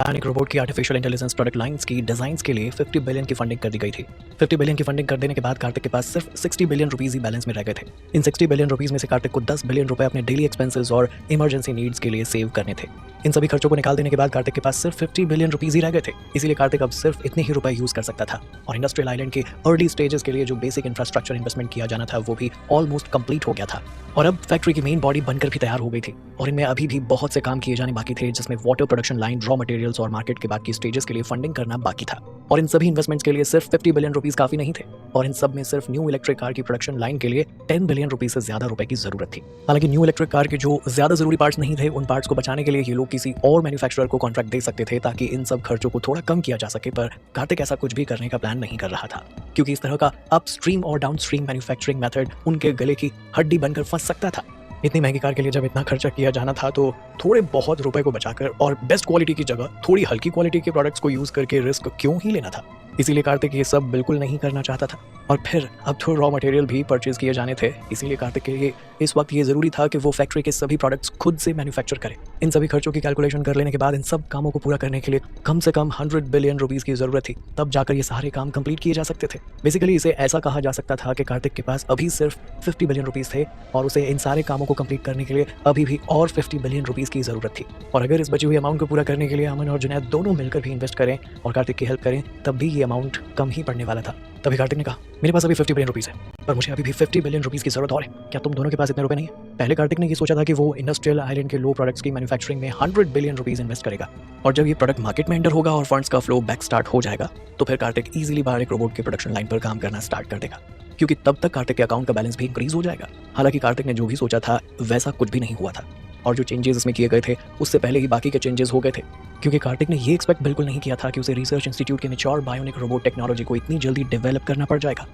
एक रोबोट की artificial intelligence product lines की डिजाइंस के लिए 50 बिलियन की फंडिंग कर दी गई थी। 50 बिलियन की फंडिंग कर देने के बाद कार्तिक के पास सिर्फ 60 बिलियन रुपीस ही बैलेंस में रह गए थे। इन 60 बिलियन रुपीस में से कार्तिक को 10 बिलियन रुपए अपने डेली एक्सपेंसेस और इमरजेंसी नीड्स के लिए सेव करने थे। इन सभी खर्चों को निकाल देने के बाद कार्तिक के पास सिर्फ 50 बिलियन रुपीस ही रह गए थे। इसीलिए कार्तिक अब सिर्फ इतने ही रुपए यूज कर सकता था और इंडस्ट्रियल आइलैंड के अर्ली स्टेजेस के लिए जो बेसिक इंफ्रास्ट्रक्चर इन्वेस्टमेंट किया जाना था वो भी ऑलमोस्ट कंप्लीट हो गया था और अब फैक्ट्री की मेन बॉडी बनकर भी तैयार हो गई थी और इनमें अभी भी बहुत से काम किए जाने बाकी थे, जिसमें water production line, raw materials और मार्केट के बाद की स्टेजेस के लिए फंडिंग करना बाकी था। और इन सभी इन्वेस्टमेंट्स के लिए सिर्फ 50 बिलियन रुपीस काफी नहीं थे और इन सब में सिर्फ न्यू इलेक्ट्रिक कार की प्रोडक्शन लाइन के लिए 10 बिलियन रुपीस से ज्यादा रुपए की जरूरत थी। हालांकि न्यू इलेक्ट्रिक कार के जो ज्यादा जरूरी पार्ट्स नहीं थे, उन पार्ट्स को बचाने के लिए ये लोग किसी और मैन्युफैक्चरर को कॉन्ट्रैक्ट दे सकते थे ताकि इन सब खर्चों को थोड़ा कम किया जा सके, पर कार्तिक ऐसा कुछ भी करने का प्लान नहीं कर रहा था क्योंकि इस तरह का अपस्ट्रीम और डाउनस्ट्रीम मैन्युफैक्चरिंग मेथड उनके गले की हड्डी बनकर फंस सकता था। इतनी महंगी कार के लिए जब इतना खर्चा किया जाना था तो थोड़े बहुत रुपए को बचाकर और बेस्ट क्वालिटी की जगह थोड़ी हल्की क्वालिटी के प्रोडक्ट्स को यूज करके रिस्क क्यों ही लेना था। इसीलिए कार्तिक ये सब बिल्कुल नहीं करना चाहता था और फिर अब तो रॉ मटेरियल भी परचेज किए जाने थे। इसीलिए कार्तिक के लिए इस वक्त ये जरूरी था कि वो फैक्ट्री के सभी प्रोडक्ट्स खुद से मैन्युफैक्चर करे। इन सभी खर्चों की कैलकुलेशन कर लेने के बाद इन सब कामों को पूरा करने के लिए कम से कम 100 बिलियन रुपीस की जरूरत थी, तब जाकर ये सारे काम कंप्लीट किए जा सकते थे। बेसिकली इसे ऐसा कहा जा सकता था कि कार्तिक के पास अभी सिर्फ 50 बिलियन रुपीस थे और उसे इन सारे कामों को कंप्लीट करने के लिए अभी भी और 50 बिलियन रुपीस की जरूरत थी। और अगर इस बची हुई अमाउंट को पूरा करने के लिए अमन और जुनैद दोनों मिलकर भी इन्वेस्ट करें और कार्तिक की हेल्प करें, तब भी ये अमाउंट कम ही पड़ने वाला था। तभी कार्तिक ने कहा, मेरे पास अभी 50 बिलियन रुपीस है पर मुझे अभी भी 50 बिलियन रुपीस की जरूरत और है, क्या तुम दोनों के पास इतने रुपए नहीं है? पहले कार्तिक ने ये सोचा था कि वो इंडस्ट्रियल आइलैंड के लो प्रोडक्ट्स की मैन्युफैक्चरिंग में 100 बिलियन रुपीस इन्वेस्ट करेगा और जब ये प्रोडक्ट मार्केट में एंटर होगा और फंड्स का फ्लो बैक स्टार्ट हो जाएगा तो फिर कार्तिक इजीली बाहर एक रोबोट की प्रोडक्शन लाइन पर काम करना स्टार्ट कर देगा क्योंकि तब तक कार्तिक के अकाउंट का बैलेंस भी इंक्रीज हो जाएगा। हालांकि कार्तिक ने जो भी सोचा था वैसा कुछ भी नहीं हुआ था और जो चेंजेस इसमें किए गए थे उससे पहले ही बाकी के चेंजेस हो गए थे क्योंकि कार्तिक ने ये एक्सपेक्ट बिल्कुल नहीं किया था कि उसे रिसर्च इंस्टीट्यूट के मैच्योर बायोनिक रोबोट टेक्नोलॉजी को इतनी जल्दी डेवलप करना पड़ जाएगा।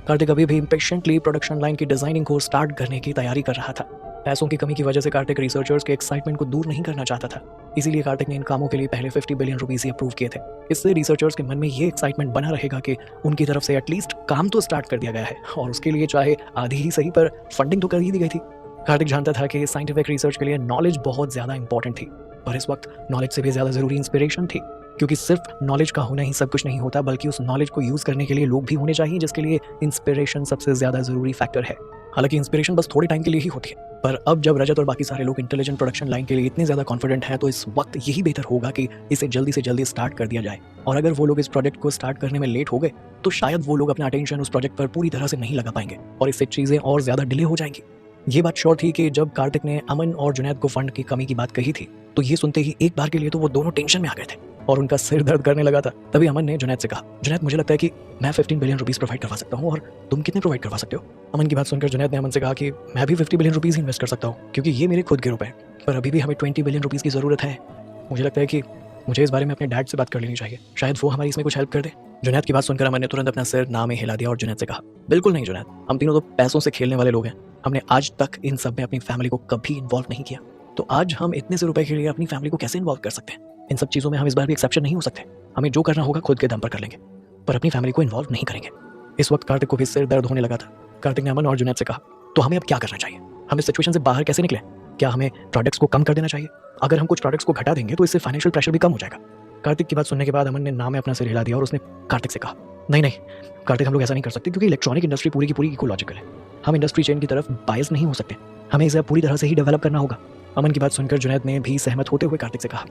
कार्तिक अभी भी इम्पेशेंटली प्रोडक्शन लाइन की डिजाइनिंग को स्टार्ट करने की तैयारी कर रहा था। पैसों की कमी की वजह से कार्तिक रिसर्चर्स के एक्साइटमेंट को दूर नहीं करना चाहता था, इसीलिए कार्तिक ने इन कामों के लिए पहले 50 बिलियन रुपीस ही अप्रूव किए थे। इससे रिसर्चर्स के मन में ये एक्साइटमेंट बना रहेगा कि उनकी तरफ से एटलीस्ट काम तो स्टार्ट कर दिया गया है और उसके लिए चाहे आधी ही सही पर फंडिंग तो कर ही दी गई थी। कार्तिक जानता था कि साइंटिफिक रिसर्च के लिए नॉलेज बहुत ज्यादा इंपॉर्टेंट थी और इस वक्त नॉलेज से भी ज्यादा जरूरी इंस्पिरेशन थी क्योंकि सिर्फ नॉलेज का होना ही सब कुछ नहीं होता, बल्कि उस नॉलेज को यूज करने के लिए लोग भी होने चाहिए, जिसके लिए इंस्पिरेशन सबसे ज्यादा जरूरी फैक्टर है। हालांकि इंस्पिरेशन बस थोड़े टाइम के लिए ही होती है, पर अब जब रजत और बाकी सारे लोग इंटेलिजेंट प्रोडक्शन लाइन के लिए इतने ज्यादा कॉन्फिडेंट हैं तो इस वक्त यही बेहतर होगा कि इसे जल्दी से जल्दी स्टार्ट कर दिया जाए। और अगर वो लोग इस प्रोजेक्ट को स्टार्ट करने में लेट हो गए तो शायद वो लोग अपना अटेंशन उस प्रोजेक्ट पर पूरी तरह से नहीं लगा पाएंगे और इससे चीजें और ज्यादा डिले हो जाएंगी। ये बात श्योर थी कि जब कार्तिक ने अमन और जुनैद को फंड की कमी की बात कही थी तो ये सुनते ही एक बार के लिए तो वो दोनों टेंशन में आ गए थे और उनका सिर दर्द करने लगा था। तभी अमन ने जुनैद से कहा, जुनैद मुझे लगता है कि मैं 15 बिलियन रुपीस प्रोवाइड करवा सकता हूँ और तुम कितने प्रोवाइड करवा सकते हो? अमन की बात सुनकर जुनैद ने अमन से कहा कि मैं भी 50 बिलियन रुपीस इन्वेस्ट कर सकता हूँ क्योंकि ये मेरे खुद के रुपए हैं, पर अभी भी हमें 20 बिलियन रुपीस की जरूरत है। मुझे लगता है कि मुझे इस बारे में अपने डैड से बात कर लेनी चाहिए, शायद वो हमारी इसमें कुछ हेल्प कर दे। जुनैद की बात सुनकर अमन ने तुरंत अपना सिर ना में हिला दिया और जुनैद से कहा, बिल्कुल नहीं जुनैद, हम तीनों तो पैसों से खेलने वाले लोग हैं, हमने आज तक इन सब में अपनी फैमिली को कभी इन्वॉल्व नहीं किया, तो आज हम इतने से रुपए के लिए अपनी फैमिली को कैसे इन्वॉल्व कर सकते हैं? इन सब चीजों में हम इस बार भी एक्सेप्शन नहीं हो सकते, हमें जो करना होगा खुद के दम पर कर लेंगे, पर अपनी फैमिली को इन्वॉल्व नहीं करेंगे। इस वक्त कार्तिक को भी सिर दर्द होने लगा था। कार्तिक ने अमन और जुनैद से कहा, तो हमें अब क्या करना चाहिए? हम इस सिचुएशन से बाहर कैसे निकलें? क्या हमें प्रोडक्ट्स को कम कर देना चाहिए? अगर हम कुछ प्रोडक्ट्स को घटा देंगे तो इससे फाइनेंशियल प्रेशर भी कम हो जाएगा। कार्तिक की बात सुनने के बाद अमन ने नाम में अपना सिर हिला दिया और उसने कार्तिक से कहा, नहीं नहीं कार्तिक, हम लोग ऐसा नहीं कर सकते क्योंकि इलेक्ट्रॉनिक इंडस्ट्री पूरी की पूरी इकोलॉजिकल है, हम इंडस्ट्री चेन की तरफ बायस नहीं हो सकते, हमें इसे पूरी तरह से ही डेवलप करना होगा। अमन की बात सुनकर जुनैद ने भी सहमत होते हुए कार्तिक से कहा,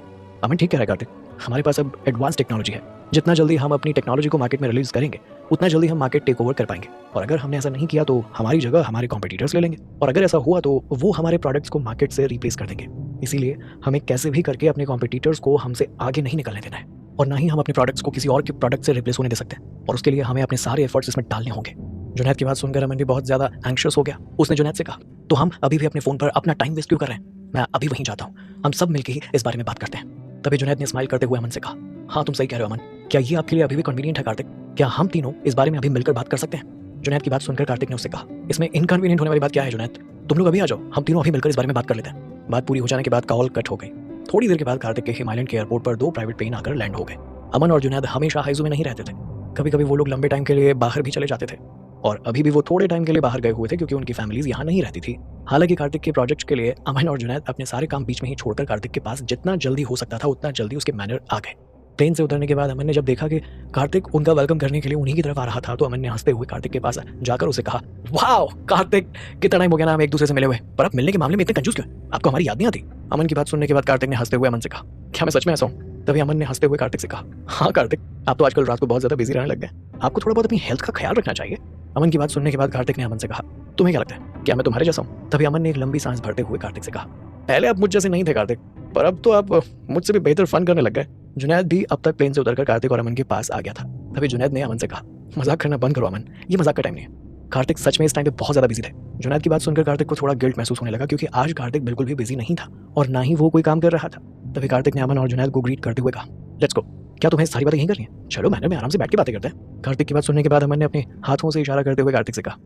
अमन ठीक कह रहा है कार्तिक, हमारे पास अब एडवांस टेक्नोलॉजी है, जितना जल्दी हम अपनी टेक्नोलॉजी को मार्केट में रिलीज करेंगे उतना जल्दी हम मार्केट टेक ओवर कर पाएंगे और अगर हमने ऐसा नहीं किया तो हमारी जगह हमारे कॉम्पिटिटर्स ले लेंगे और अगर ऐसा हुआ तो वो हमारे प्रोडक्ट्स को मार्केट से रिप्लेस कर देंगे। इसीलिए हमें कैसे भी करके अपने कॉम्पिटिटर्स को हमसे आगे नहीं निकलने देना है और ना ही हम अपने प्रोडक्ट्स को किसी और के प्रोडक्ट से रिप्लेस होने दे सकते हैं और उसके लिए हमें अपने सारे एफर्ट्स इसमें डालने होंगे। जुनैद की बात सुनकर अमन भी बहुत ज्यादा एंग्शियस हो गया। उसने जुनैद से कहा, तो हम अभी भी अपने फोन पर अपना टाइम वेस्ट क्यों कर रहे हैं? मैं अभी वहीं जाता हूँ, हम सब मिलकर ही इस बारे में बात करते हैं। तभी जुनैद ने स्माइल करते हुए अमन से कहा, हाँ तुम सही कह रहे हो अमन, क्या ये आपके लिए अभी भी कन्वीनियंट है कार्तिक? क्या हम तीनों इस बारे में अभी मिलकर बात कर सकते हैं? जुनैद की बात सुनकर कार्तिक ने उससे कहा, इसमें इनकन्वीनियंट होने वाली बात क्या है जुनैद, तुम लोग अभी आ जाओ, हम तीनों अभी मिलकर इस बारे में बात कर लेते हैं। बात पूरी हो जाने के बाद कॉल कट हो गई। थोड़ी देर के बाद कार्तिक के हिमालयन के एयरपोर्ट पर 2 प्राइवेट प्लेन आकर लैंड हो गए। अमन और जुनैद हमेशा हाइजू में नहीं रहते थे, कभी कभी वो लोग लंबे टाइम के लिए बाहर भी चले जाते थे और अभी भी वो थोड़े टाइम के लिए बाहर गए हुए थे क्योंकि उनकी फैमिलीज यहाँ नहीं रहती थी। हालांकि कार्तिक के प्रोजेक्ट के लिए अमन और जुनैद अपने सारे काम बीच में ही छोड़कर कार्तिक के पास जितना जल्दी हो सकता था उतना जल्दी उसके मैनर आ गए। प्लेन से उतरने के बाद अमन ने जब देखा कि कार्तिक उनका वेलकम करने के लिए उन्हीं की तरफ आ रहा था तो अमन ने हंसते हुए कार्तिक के पास जाकर उसे कहा, वाह कार्तिक, कितना टाइम हो गया ना हम एक दूसरे से मिले हुए, पर अब मिलने के मामले में इतने कंजूस क्यों? आपको हमारी याद नहीं आती? अमन की बात सुनने के बाद कार्तिक ने हंसते हुए अमन से कहा, क्या मैं सच में ऐसा हूँ? तभी अमन ने हंसते हुए कार्तिक से कहा, हाँ कार्तिक, आप तो आजकल रात को बहुत ज्यादा बिजी रहने लग गए, आपको थोड़ा बहुत अपनी हेल्थ का ख्याल रखना चाहिए। अमन की बात सुनने के बाद कार्तिक ने अमन से कहा, तुम्हें क्या लगता है, क्या मैं तुम्हारे जैसा हूँ? तभी अमन ने एक लंबी सांस भरते हुए कार्तिक से कहा, पहले आप मुझ जैसे नहीं थे कार्तिक, पर अब तो आप मुझसे भी बेहतर फन करने लग गए। जुनैद भी अब तक प्लेन से उतरकर कार्तिक और अमन के पास आ गया था। तभी जुनैद ने अमन से कहा, मजाक करना बंद करो अमन, ये मजाक का टाइम नहीं है। कार्तिक सच में इस टाइम पे बहुत ज्यादा बिजी थे। जुनैद की बात सुनकर कार्तिक को थोड़ा गिल्ट महसूस होने लगा क्योंकि आज कार्तिक बिल्कुल भी बिजी नहीं था और ना ही वो कोई काम कर रहा था। तभी कार्तिक ने अमन और जुनैद को ग्रीट करते हुए कहा, लेट्स गो, क्या तुम्हें सारी बातें यहीं करनी है? चलो मैंने आराम से बैठ के बातें करते हैं। कार्तिक की बात सुनने के बाद अमन ने अपने हाथों से इशारा करते हुए कार्तिक से कहा,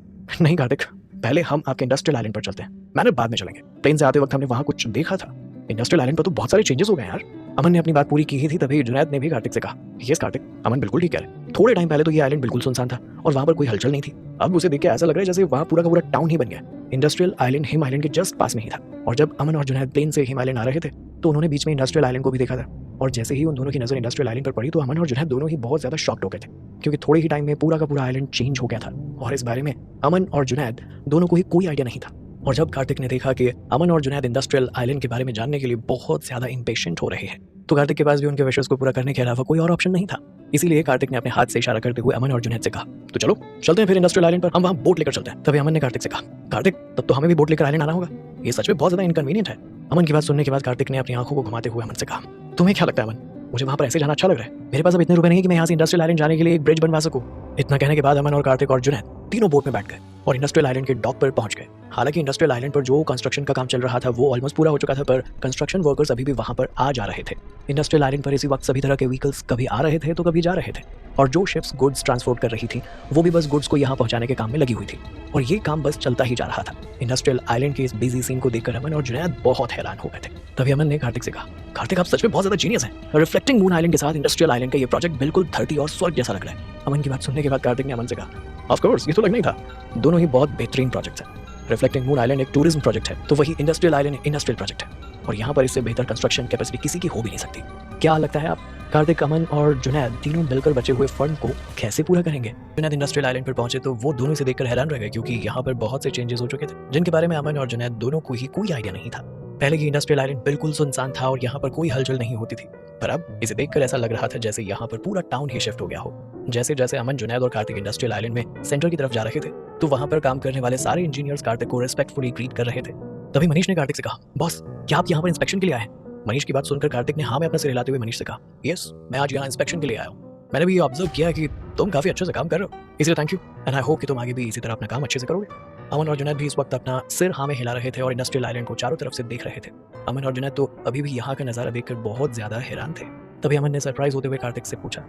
नहीं कार्तिक, पहले हम आपके इंडस्ट्रियल आइलैंड पर चलते हैं, मैंने बाद में चलेंगे। प्लेन से आते वक्त हमने वहाँ कुछ देखा था, इंडस्ट्रियल आइलैंड पर तो बहुत सारे चेंजेस हो गए यार। अमन ने अपनी बात पूरी की ही थी तभी जुनैद ने भी कार्तिक से कहा, यस कार्तिक, अमन बिल्कुल ठीक कह रहे। थोड़े टाइम पहले तो ये आइलैंड बिल्कुल सुनसान था और वहाँ पर कोई हलचल नहीं थी। अब उसे देख के ऐसा लग रहा है जैसे वहाँ पूरा का पूरा टाउन ही बन गया। इंडस्ट्रियल आइलैंड हिम आइलैंड के जस्ट पास में ही था और जब अमन और जुनैद प्लेन से हिम आइलैंड आ रहे थे तो उन्होंने बीच में इंडस्ट्रियल आइलैंड को भी देखा था और जैसे ही उन दोनों की नजर इंडस्ट्रियल आइलैंड पर पड़ी तो अमन और जुनैद दोनों ही बहुत ज्यादा शॉक्ड हो गए थे क्योंकि थोड़े ही टाइम में पूरा का पूरा आइलैंड चेंज हो गया था और इस बारे में अमन और जुनैद दोनों को ही कोई आइडिया नहीं था। और जब कार्तिक ने देखा कि अमन और जुनैद इंडस्ट्रियल आइलैंड के बारे में जानने के लिए बहुत ज्यादा इम्पेशेंट हो रहे हैं तो कार्तिक के पास भी उनके विशेष को पूरा करने के अलावा कोई और ऑप्शन नहीं था। इसीलिए कार्तिक ने अपने हाथ से इशारा करते हुए अमन और जुनैद से कहा, तो चलो चलते हैं फिर इंडस्ट्रियल आइलैंड पर, हम वहाँ बोट लेकर चलते हैं। तभी अमन ने कार्तिक से कहा, कार्तिक तब तो हमें भी बोट लेकर आइलैंड आना होगा, ये सच में बहुत ज्यादा इनकन्वीनियंट है। अमन की बात सुनने के बाद कार्तिक ने अपनी आंखों को घुमाते हुए अमन से कहा, तुम्हें क्या लगता है अमन, मुझे वहाँ पर ऐसे जाना अच्छा लग रहा है? मेरे पास अब इतने रुपए नहीं कि मैं यहाँ से इंडस्ट्रियल आइलैंड जाने के लिए एक ब्रिज बनवा सकूं। इतना कहने के बाद अमन और कार्तिक और जुनैद तीनों बोट में बैठ गए और इंडस्ट्रियल आइलैंड के डॉक पर पहुंच गए। हालांकि इंडस्ट्रियल आइलैंड पर जो कंस्ट्रक्शन का काम चल रहा था वो ऑलमोस्ट पूरा हो चुका था पर कंस्ट्रक्शन वर्कर्स अभी भी वहां पर आ जा रहे थे। इंडस्ट्रियल आइलैंड पर इसी वक्त सभी तरह के व्हीकल्स कभी आ रहे थे तो कभी जा रहे थे और जो शिप्स गुड्स ट्रांसपोर्ट कर रही थी वो भी बस गुड्स को यहाँ पहुंचाने के काम में लगी हुई थी और ये काम बस चलता ही जा रहा था। इंडस्ट्रियल आइलैंड के इस बिजी सीन को देखकर अमन और जुनैद बहुत हैरान हो गए थे। तभी अमन ने कार्तिक से कहा, कार्तिक आप सच में बहुत ज्यादा जीनियस हैं। रिफ्लेक्टिंग मून आइलैंड के साथ इंडस्ट्रियल आइलैंड का ये प्रोजेक्ट बिल्कुल धरती और स्वर्ग जैसा लग रहा है। अमन की बात सुनने के बाद कार्तिक ने अमन से कहा, ऑफ कोर्स ये तो लगना ही था, दोनों ही बहुत बेहतरीन प्रोजेक्ट्स हैं। रिफ्लेक्टिंग मून आइलैंड एक टूरिज्म प्रोजेक्ट है तो वही इंडस्ट्रियल आइलैंड इंडस्ट्रियल प्रोजेक्ट है और यहाँ पर इससे बेहतर कंस्ट्रक्शन कैपेसिटी किसी की हो भी नहीं सकती। क्या लगता है आप कार्तिक, अमन और जुनैद तीनों मिलकर बचे हुए फंड को कैसे पूरा करेंगे? जुनैद इंडस्ट्रियल आइलैंड पर पहुंचे तो वो दोनों से देखकर हैरान रह गए क्योंकि यहाँ पर बहुत से चेंजेस हो चुके थे जिनके बारे में अमन और जुनैद दोनों को ही कोई आइडिया नहीं था। पहले की इंडस्ट्रियल आइलैंड बिल्कुल सुनसान था और यहाँ पर कोई हलचल नहीं होती थी पर अब इसे देखकर ऐसा लग रहा था जैसे यहाँ पर पूरा टाउन ही शिफ्ट हो गया हो। जैसे जैसे अमन, जुनैद और कार्तिक इंडस्ट्रियल आइलैंड में सेंटर की तरफ जा रहे थे तो वहाँ पर काम करने वाले सारे इंजीनियर्स कार्तिक को रिस्पेक्टफुली ग्रीट कर रहे थे। तभी मनीष ने कार्तिक से कहा, बॉस क्या आप यहाँ पर इंस्पेक्शन के लिए आए? मनीष की बात सुनकर कार्तिक ने हाँ में अपना सिर हिलाते हुए मनीष से कहा, यस मैं आज यहाँ इंस्पेक्शन के लिए आया हूँ। मैंने भी ये ऑब्जर्व किया कि तुम काफी अच्छे से काम कर रहे हो, इसलिए thank you and I hope कि तुम आगे भी इसी तरह अपना काम अच्छे से करोगे। अमन और जुनैद भी इस वक्त अपना सिर हाँ में हिला रहे थे और इंडस्ट्रियल आइलैंड को चारों तरफ से देख रहे थे। अमन और जुनैद तो अभी भी यहाँ का नजारा देखकर बहुत ज्यादा हैरान थे। तभी अमन ने सरप्राइज होते हुए कार्तिक से पूछा,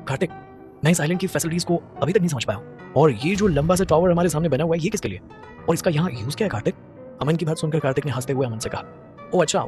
कार्तिक मैं इस आइलैंड की फैसिलिटीज को अभी तक नहीं समझ पाया हूँ और ये जो लंबा सा टावर हमारे सामने बना हुआ है ये किसके लिए और इसका यहाँ यूज क्या है कार्तिक? अमन की बात सुनकर कार्तिक ने हंसते हुए अमन से कहा, ओ अच्छा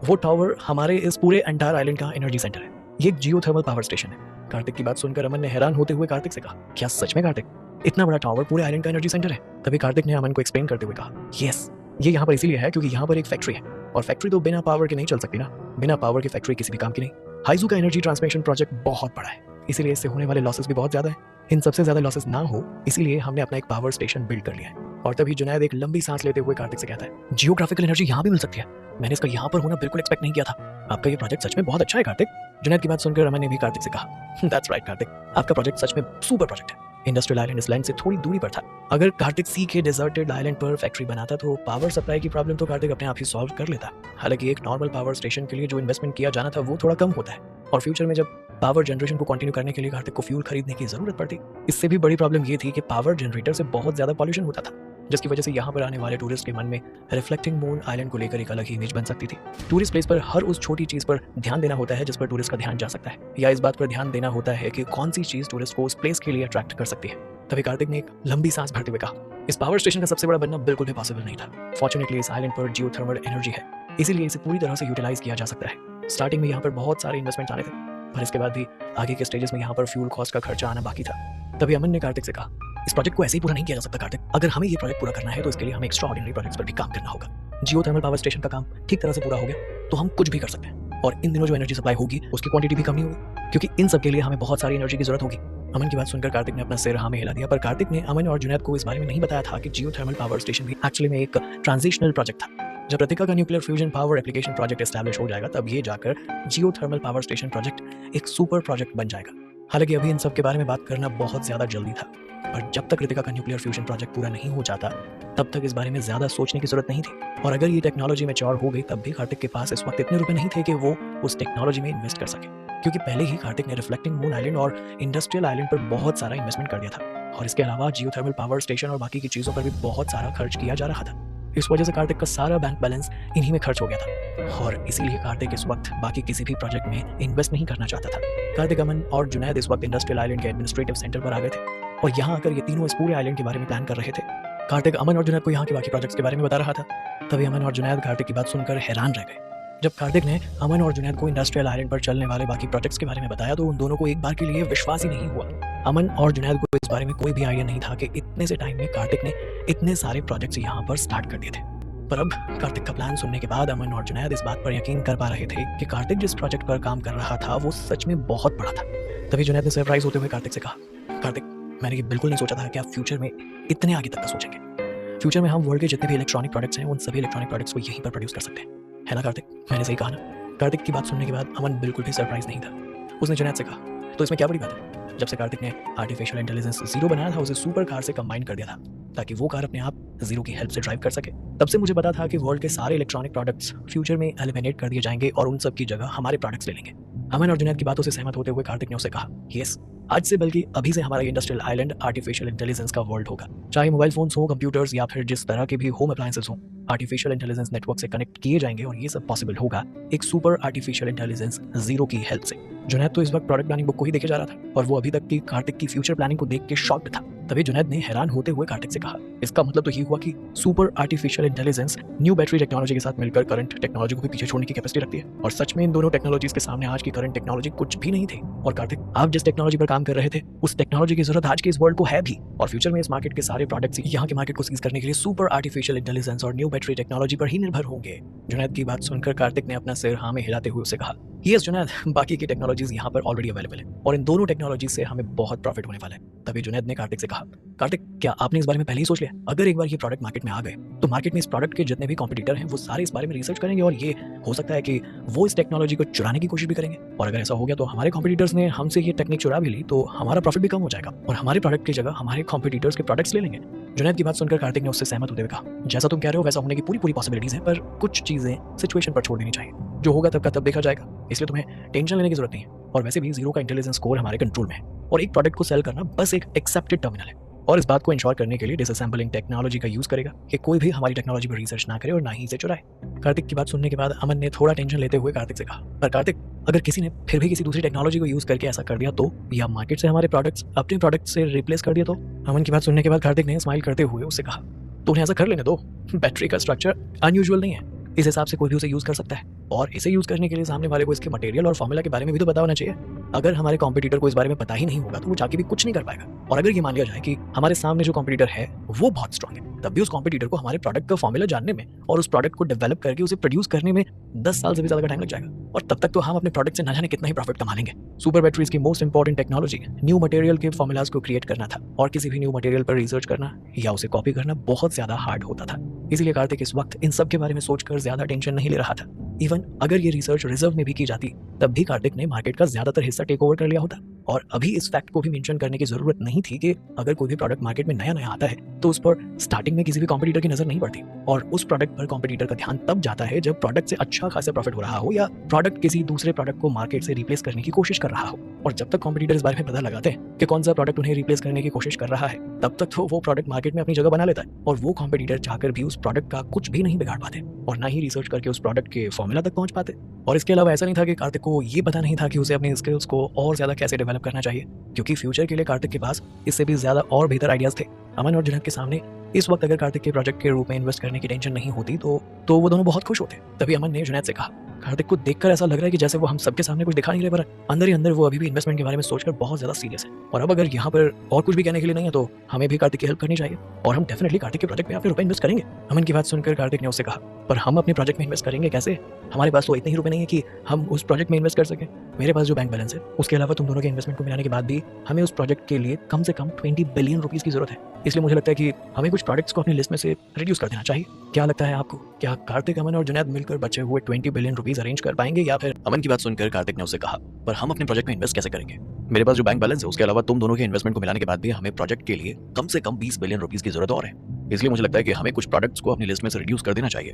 वो टावर हमारे इस पूरे एंटायर आइलैंड का एनर्जी सेंटर है, ये एक जियोथर्मल पावर स्टेशन है। कार्तिक की बात सुनकर अमन ने हैरान होते हुए कार्तिक से कहा, क्या सच में कार्तिक इतना बड़ा टावर पूरे आइलैंड का एनर्जी सेंटर है? तभी कार्तिक ने अमन को एक्सप्लेन करते हुए कहा, यस ये यहाँ पर इसीलिए है क्योंकि यहाँ पर एक फैक्ट्री है और फैक्ट्री तो बिना पावर के नहीं चल सकती ना, बिना पावर की फैक्ट्री किसी भी काम की नहीं। हाइजू का एनर्जी ट्रांसमिशन प्रोजेक्ट बहुत बड़ा है इसीलिए इससे होने वाले लॉसेस भी बहुत ज्यादा है, इन सबसे ज्यादा लॉसेस ना हो इसीलिए हमने अपना एक पावर स्टेशन बिल्ड कर लिया है। और तभी जुनैद एक लंबी सांस लेते हुए कार्तिक से कहता है, जियोग्राफिकल एनर्जी यहाँ भी मिल सकती है, मैंने इसका यहाँ पर होना बिल्कुल एक्सपेक्ट नहीं किया था, आपका ये प्रोजेक्ट सच में बहुत अच्छा है कार्तिक। जुनैद की बात सुनकर अमन ने भी कार्तिक से कहा, दैट्स राइट कार्तिक, आपका प्रोजेक्ट सच में सुपर प्रोजेक्ट है। इंडस्ट्रियल आइलैंड इस लैंड से थोड़ी दूरी पर था, अगर कार्तिक सी के डिजर्टेड आइलैंड पर फैक्ट्री बनाता तो पावर सप्लाई की प्रॉब्लम तो कार्तिक अपने आप ही सॉल्व कर लेता। हालांकि एक नॉर्मल पावर स्टेशन के लिए जो इन्वेस्टमेंट किया जाना था वो थोड़ा कम होता है और फ्यूचर में जब पावर जनरेशन को कंटिन्यू करने के लिए कार्तिक को फ्यूल खरीदने की जरूरत पड़ती। इससे भी बड़ी प्रॉब्लम ये थी कि पावर जनरेटर से बहुत ज्यादा पॉल्यूशन होता था जिसकी वजह से यहाँ पर आने वाले टूरिस्ट के मन में रिफ्लेक्टिंग मून आइलैंड को लेकर एक अलग ही इमेज बन सकती थी। टूरिस्ट प्लेस पर हर उस छोटी चीज पर ध्यान देना होता है जिस पर टूरिस्ट का ध्यान जा सकता है या इस बात पर ध्यान देना होता है कि कौन सी चीज टूरिस्ट को उस प्लेस के लिए अट्रैक्ट कर सकती है। तभी कार्तिक ने एक लंबी सांस भरते हुए कहा, इस पावर स्टेशन का सबसे बड़ा बनना बिल्कुल भी पॉसिबल नहीं था। फॉर्चुनेटली इस आइलैंड पर जियोथर्मल एनर्जी है इसीलिए इसे पूरी तरह से यूटिलाइज किया जा सकता है। स्टार्टिंग में यहाँ पर बहुत सारे इन्वेस्टमेंट आने थे पर इसके बाद भी आगे के स्टेजेस में यहाँ पर फ्यूल कॉस्ट का खर्चा आना बाकी था। तभी अमन ने कार्तिक से कहा, इस प्रोजेक्ट को ऐसे ही पूरा नहीं किया जा सकता कार्तिक। अगर हमें ये प्रोजेक्ट पूरा करना है तो इसके लिए हमें एक्स्ट्रा ऑर्डिनरी प्रोजेक्ट्स पर भी काम करना होगा। जियो थर्मल पावर स्टेशन का काम ठीक तरह से पूरा हो गया तो हम कुछ भी कर सकते हैं, और इन दिनों जो एनर्जी सप्लाई होगी उसकी क्वांटिटी भी कम नहीं होगी, क्योंकि इन सब के लिए हमें बहुत सारी एनर्जी की जरूरत होगी। अमन की बात सुनकर कार्तिक ने अपना सिर हाँ में हिला दिया, पर कार्तिक ने अमन और जुनैद को इस बारे में नहीं बताया था कि जियो थर्मल पावर स्टेशन भी एक्चुअली में एक ट्रांजिशनल प्रोजेक्ट था। जब प्रतिका का nuclear fusion power application project establish हो जाएगा तब ये जाकर जियो थर्मल पावर स्टेशन प्रोजेक्ट एक सुपर प्रोजेक्ट बन जाएगा। हालांकि अभी इन सब के बारे में बात करना बहुत ज्यादा जल्दी था, पर जब तक कृतिका का न्यूक्लियर फ्यूजन प्रोजेक्ट पूरा नहीं हो जाता तब तक इस बारे में ज्यादा सोचने की जरूरत नहीं थी। और अगर ये टेक्नोलॉजी मैच्योर हो गई तब भी कार्तिक के पास इस वक्त इतने रुपए नहीं थे कि वो उस टेक्नोलॉजी में इन्वेस्ट कर सके, क्योंकि पहले ही कार्तिक ने रिफ्लेक्टिंग मून आइलैंड और इंडस्ट्रियल आइलैंड पर बहुत सारा इन्वेस्टमेंट कर दिया था, और इसके अलावा जियो थर्मल पावर स्टेशन और बाकी की चीजों पर भी बहुत सारा खर्च किया जा रहा था। इस वजह से कार्तिक का सारा बैंक बैलेंस इन्हीं में खर्च हो गया था, और इसीलिए कार्तिक इस वक्त बाकी किसी भी प्रोजेक्ट में इन्वेस्ट नहीं करना चाहता था। कार्तिक, अमन और जुनैद इस वक्त इंडस्ट्रियल आइलैंड के एडमिनिस्ट्रेटिव सेंटर पर आ गए थे, और यहाँ आकर ये तीनों इस पूरे आइलैंड के बारे में प्लान कर रहे थे। कार्तिक अमन और जुनैद को यहाँ के बाकी प्रोजेक्ट्स के बारे में बता रहा था। तभी अमन और जुनैद कार्तिक की बात सुनकर हैरान रह गए। जब कार्तिक ने अमन और जुनैद को इंडस्ट्रियल आइलैंड पर चलने वाले बाकी प्रोजेक्ट्स के बारे में बताया तो उन दोनों को एक बार के लिए विश्वास ही नहीं हुआ। अमन और जुनैद को इस बारे में कोई भी आइडिया नहीं था कि इतने से टाइम में कार्तिक ने इतने सारे प्रोजेक्ट्स यहाँ पर स्टार्ट कर दिए थे। पर अब कार्तिक का प्लान सुनने के बाद अमन और जुनैद इस बात पर यकीन कर पा रहे थे कि कार्तिक जिस प्रोजेक्ट पर काम कर रहा था वो सच में बहुत बड़ा था। तभी जुनैद ने सरप्राइज होते हुए कार्तिक से कहा, कार्तिक, मैंने ये बिल्कुल नहीं सोचा था कि आप फ्यूचर में इतने आगे तक का सोचेंगे। फ्यूचर में हम वर्ल्ड के जितने भी इलेक्ट्रॉनिक प्रोडक्ट्स हैं उन सभी इलेक्ट्रॉनिक प्रोडक्ट्स को यहीं पर प्रोड्यूस कर सकते हैं, है ना कार्तिक? मैंने सही कहा ना? कार्तिक की बात सुनने के बाद अमन बिल्कुल भी सरप्राइज नहीं था। उसने जुनैद से कहा, तो इसमें क्या बड़ी बात है? जब से कार्तिक ने आर्टिफिशियल इंटेलिजेंस जीरो बनाया था उसे सुपर कार से कंबाइन कर दिया था ताकि वो कार अपने आप जीरो की हेल्प से ड्राइव कर सके। तब से मुझे पता था कि वर्ल्ड के सारे इलेक्ट्रॉनिक प्रोडक्ट्स फ्यूचर में एलिमिनेट कर दिए जाएंगे और उन सब की जगह हमारे प्रोडक्ट्स ले लेंगे। अमन और जुनैद की बातों से सहमत होते हुए कार्तिक ने उसे कहा, यस, आज से बल्कि अभी से हमारा इंडस्ट्रियल आइलैंड आर्टिफिशियल इंटेलिजेंस का वर्ल्ड होगा। चाहे मोबाइल फोन्स हो, कंप्यूटर्स या फिर जिस तरह के भी होम अप्लायंसेस हो, आर्टिफिशियल इंटेलिजेंस नेटवर्क से कनेक्ट किए जाएंगे और ये सब पॉसिबल होगा एक सुपर आर्टिफिशियल इंटेलिजेंस जीरो की हेल्प से। जुनैद तो इस वक्त प्रोडक्ट प्लानिंग बुक को ही देखे जा रहा था और वो अभी तक की कार्तिक की फ्यूचर प्लानिंग को देख के शॉक्ड था। तभी जुनैद ने हैरान होते हुए कार्तिक से कहा, इसका मतलब तो ये हुआ कि super artificial intelligence new battery technology के साथ मिलकर करंट टेक्नोलॉजी को भी पीछे छोड़ने की कैपेसिटी रखती है। और सच में इन दोनों टेक्नोलॉजीज के सामने आज की करंट टेक्नोलॉजी कुछ भी नहीं थी। और कार्तिक, आप जिस टेक्नोलॉजी पर काम कर रहे थे उस टेक्नोलॉजी की जरूरत आज के इस वर्ल्ड को है भी, और फ्यूचर में इस मार्केट के सारे प्रोडक्ट्स यहाँ के मार्केट को सीज करने के लिए सुपर आर्टिफिशियल इंटेलिजेंस और न्यू बैटरी टेक्नोलॉजी पर ही निर्भर होंगे। जुनैद की बात सुनकर कार्तिक ने अपना सिर हाँ में हिलाते हुए उसे कहा, यस जुनैद, बाकी की टेक्नोलॉजीज यहाँ पर ऑलरेडी अवेलेबल है और इन दोनों टेक्नोलॉजी से हमें बहुत प्रॉफिट होने वाला है। तभी जुनैद ने कार्तिक से कहा, कार्तिक, क्या आपने इस बारे में पहले ही सोच लिया? अगर एक बार ये प्रोडक्ट मार्केट में आ गए तो मार्केट में इस प्रोडक्ट के जितने भी कॉम्पिटिटर हैं वो सारे इस बारे में रिसर्च करेंगे और ये हो सकता है कि वो इस टेक्नोलॉजी को चुराने की कोशिश भी करेंगे। और अगर ऐसा हो गया तो हमारे कॉम्पिटिटर्स ने हमसे ये टेक्निक चुरा भी ली तो हमारा प्रॉफिट भी कम हो जाएगा और हमारे प्रोडक्ट की जगह हमारे कॉम्पिटिटर्स के प्रोडक्ट्स ले लेंगे। जुनैद की बात सुनकर कार्तिक ने उससे सहमत होते हुए कहा, जैसा तुम कह रहे हो वैसा होने की पूरी पॉसिबिलिटीज है, पर कुछ चीजें सिचुएशन पर छोड़ देनी चाहिए। जो होगा तब का तब देखा जाएगा, इसलिए तुम्हें टेंशन लेने की जरूरत नहीं है। और वैसे भी जीरो का इंटेलिजेंस स्कोर हमारे कंट्रोल में है और एक प्रोडक्ट को सेल करना बस एक एक्सेप्टेड टर्मिनल है। और इस बात को इंश्योर करने के लिए डिसअसेंबलिंग टेक्नोलॉजी का यूज करेगा कि कोई भी हमारी टेक्नोलॉजी पर रिसर्च ना करे और ना ही इसे चुराए। कार्तिक की बात सुनने के बाद अमन ने थोड़ा टेंशन लेते हुए कार्तिक से कहा, पर कार्तिक, अगर किसी ने फिर भी किसी दूसरी टेक्नोलॉजी को यूज करके ऐसा कर दिया तो, या मार्केट से हमारे प्रोडक्ट्स अपने प्रोडक्ट से रिप्लेस कर दिया तो? अमन की बात सुनने के बाद कार्तिक ने स्माइल करते हुए उससे कहा, तो उन्हें ऐसा कर लेने दो। बैटरी का स्ट्रक्चर अनयूजुअल नहीं है, इस हिसाब से कोई भी उसे यूज कर सकता है और इसे यूज करने के लिए सामने वाले को इसके मटेरियल और फॉर्मूला के बारे में भी तो पता होना चाहिए। अगर हमारे कॉम्पिटिटर को इस बारे में पता ही नहीं होगा तो वो जाके भी कुछ नहीं कर पाएगा। और अगर ये मान लिया जाए कि हमारे सामने जो कॉम्पिटिटर है वो बहुत स्ट्रांग है, तब भी उस कॉम्पिटिटर को हमारे प्रोडक्ट का फॉर्मूला जानने में और उस प्रोडक्ट को डेवलप करके उसे प्रोड्यूस करने में 10 साल से भी ज्यादा का टाइम लग जाएगा। और तब तक तो हम अपने प्रोडक्ट से ना जाने कितना ही प्रॉफिट कमा लेंगे। सुपर बैटरीज की most important technology new material के फॉर्मूलाज को क्रिएट करना था और किसी भी न्यू मटेरियल पर रिसर्च करना या उसे कॉपी करना बहुत ज्यादा हार्ड होता था। इसीलिए कार्तिक इस वक्त इन सब के बारे में सोचकर ज्यादा टेंशन नहीं ले रहा था। इवन अगर ये रिसर्च रिजर्व में भी की जाती तब भी कार्तिक ने मार्केट का ज्यादातर हिस्सा टेक ओवर कर लिया होता। और अभी इस फैक्ट को भी मेंशन करने की जरूरत नहीं थी कि अगर कोई भी प्रोडक्ट मार्केट में नया आता है तो उस पर स्टार्टिंग में किसी भी कॉम्पिटिटर की नजर नहीं पड़ती और उस प्रोडक्ट पर कॉम्पिटिटर का ध्यान तब जाता है जब प्रोडक्ट से अच्छा खासा प्रॉफिट हो रहा हो या प्रोडक्ट किसी दूसरे प्रोडक्ट को मार्केट से रिप्लेस करने की कोशिश कर रहा हो। और जब तक कॉम्पिटिटर इस बारे में पता लगाते हैं कि कौन सा प्रोडक्ट उन्हें रिप्लेस करने की कोशिश कर रहा है तब तक तो वो प्रोडक्ट मार्केट में अपनी जगह बना लेता है और वो कॉम्पिटिटर चाहकर भी उस प्रोडक्ट का कुछ भी नहीं बिगाड़ पाते और ना ही रिसर्च करके उस प्रोडक्ट के फॉर्मूला तक पहुंच पाते। और इसके अलावा ऐसा नहीं था कि कार्तिक को ये पता नहीं था कि उसे अपनी स्किल्स को और ज्यादा कैसे डेवलप करना चाहिए, क्योंकि फ्यूचर के लिए कार्तिक के पास इससे भी ज्यादा और बेहतर आइडियाज थे। अमन और जुनैद के सामने इस वक्त अगर कार्तिक के प्रोजेक्ट के रूप में इन्वेस्ट करने की टेंशन नहीं होती तो वो दोनों बहुत खुश होते। तभी अमन ने जुनैद से कहा, कार्तिक को देखकर ऐसा लग रहा है कि जैसे वो हम सबके सामने कुछ दिखा नहीं रहे, पर अंदर ही अंदर वो अभी भी इन्वेस्टमेंट के बारे में सोचकर बहुत ज्यादा सीरियस है। और अब अगर यहाँ पर और कुछ भी कहने के लिए नहीं है तो हमें भी कार्तिक की हेल्प करनी चाहिए और हम डेफिनेटली कार्तिक के प्रोजेक्ट में अपने रुपए इन्वेस्ट करेंगे। अमन की बात सुनकर कार्तिक ने उससे कहा, पर हम अपने प्रोजेक्ट में इन्वेस्ट करेंगे कैसे? हमारे पास तो इतने ही रुपए नहीं है कि हम उस प्रोजेक्ट में इन्वेस्ट कर सकें। मेरे पास जो बैंक बैलेंस है उसके अलावा तुम दोनों के इन्वेस्टमेंट को मिलाने के बाद भी हमें उस प्रोजेक्ट के लिए कम से कम 20 बिलियन रुपीस की जरूरत है। इसलिए मुझे लगता है कि हमें कुछ प्रोडक्ट्स को अपनी लिस्ट में से रिड्यूस कर देना चाहिए। क्या लगता है आपको? क्या कार्तिक, अमन और जुनैद मिलकर बचे हुए 20 बिलियन रुपीस अरेंज कर पाएंगे या फिर? अमन की बात सुनकर कार्तिक ने उससे कहा, पर हम अपने प्रोजेक्ट में इन्वेस्ट कैसे करेंगे? मेरे पास जो बैंक बैलेंस है उसके अलावा तुम दोनों के इन्वेस्टमेंट को मिलाने के बाद भी हमें प्रोजेक्ट के लिए कम से कम 20 बिलियन रुपीस की जरूरत और है। इसलिए मुझे लगता है कि हमें कुछ प्रोडक्ट्स को अपनी लिस्ट में से रिड्यूस कर देना चाहिए।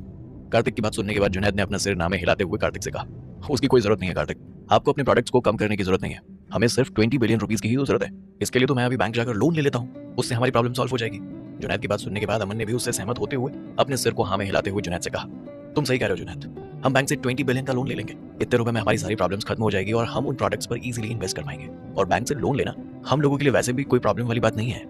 कार्तिक की बात सुनने के बाद जुनैद ने अपना सिर नामे हिलाते हुए कार्तिक से कहा, उसकी कोई जरूरत नहीं है कार्तिक, आपको अपने प्रोडक्ट्स को कम करने की जरूरत नहीं है, हमें सिर्फ 20 बिलियन रुपीस की ही जरूरत है। इसके लिए तो मैं अभी बैंक जाकर लोन ले लेता हूँ, उससे हमारी प्रॉब्लम सॉल्व हो जाएगी। जुनैद की बात सुनने के बाद अमन ने भी उससे सहमत होते हुए अपने सिर को हाँ में हिलाते हुए जुनैद से कहा, तुम सही कह रहे हो जुनैद, हम बैंक से 20 बिलियन का लोन ले लेंगे। इतने रुपए में हमारी सारी प्रॉब्लम्स खत्म हो जाएगी और हम उन प्रोडक्ट्स पर इजीली इन्वेस्ट कर पाएंगे। और बैंक से लोन लेना हम लोगों के लिए वैसे भी कोई प्रॉब्लम वाली बात नहीं है।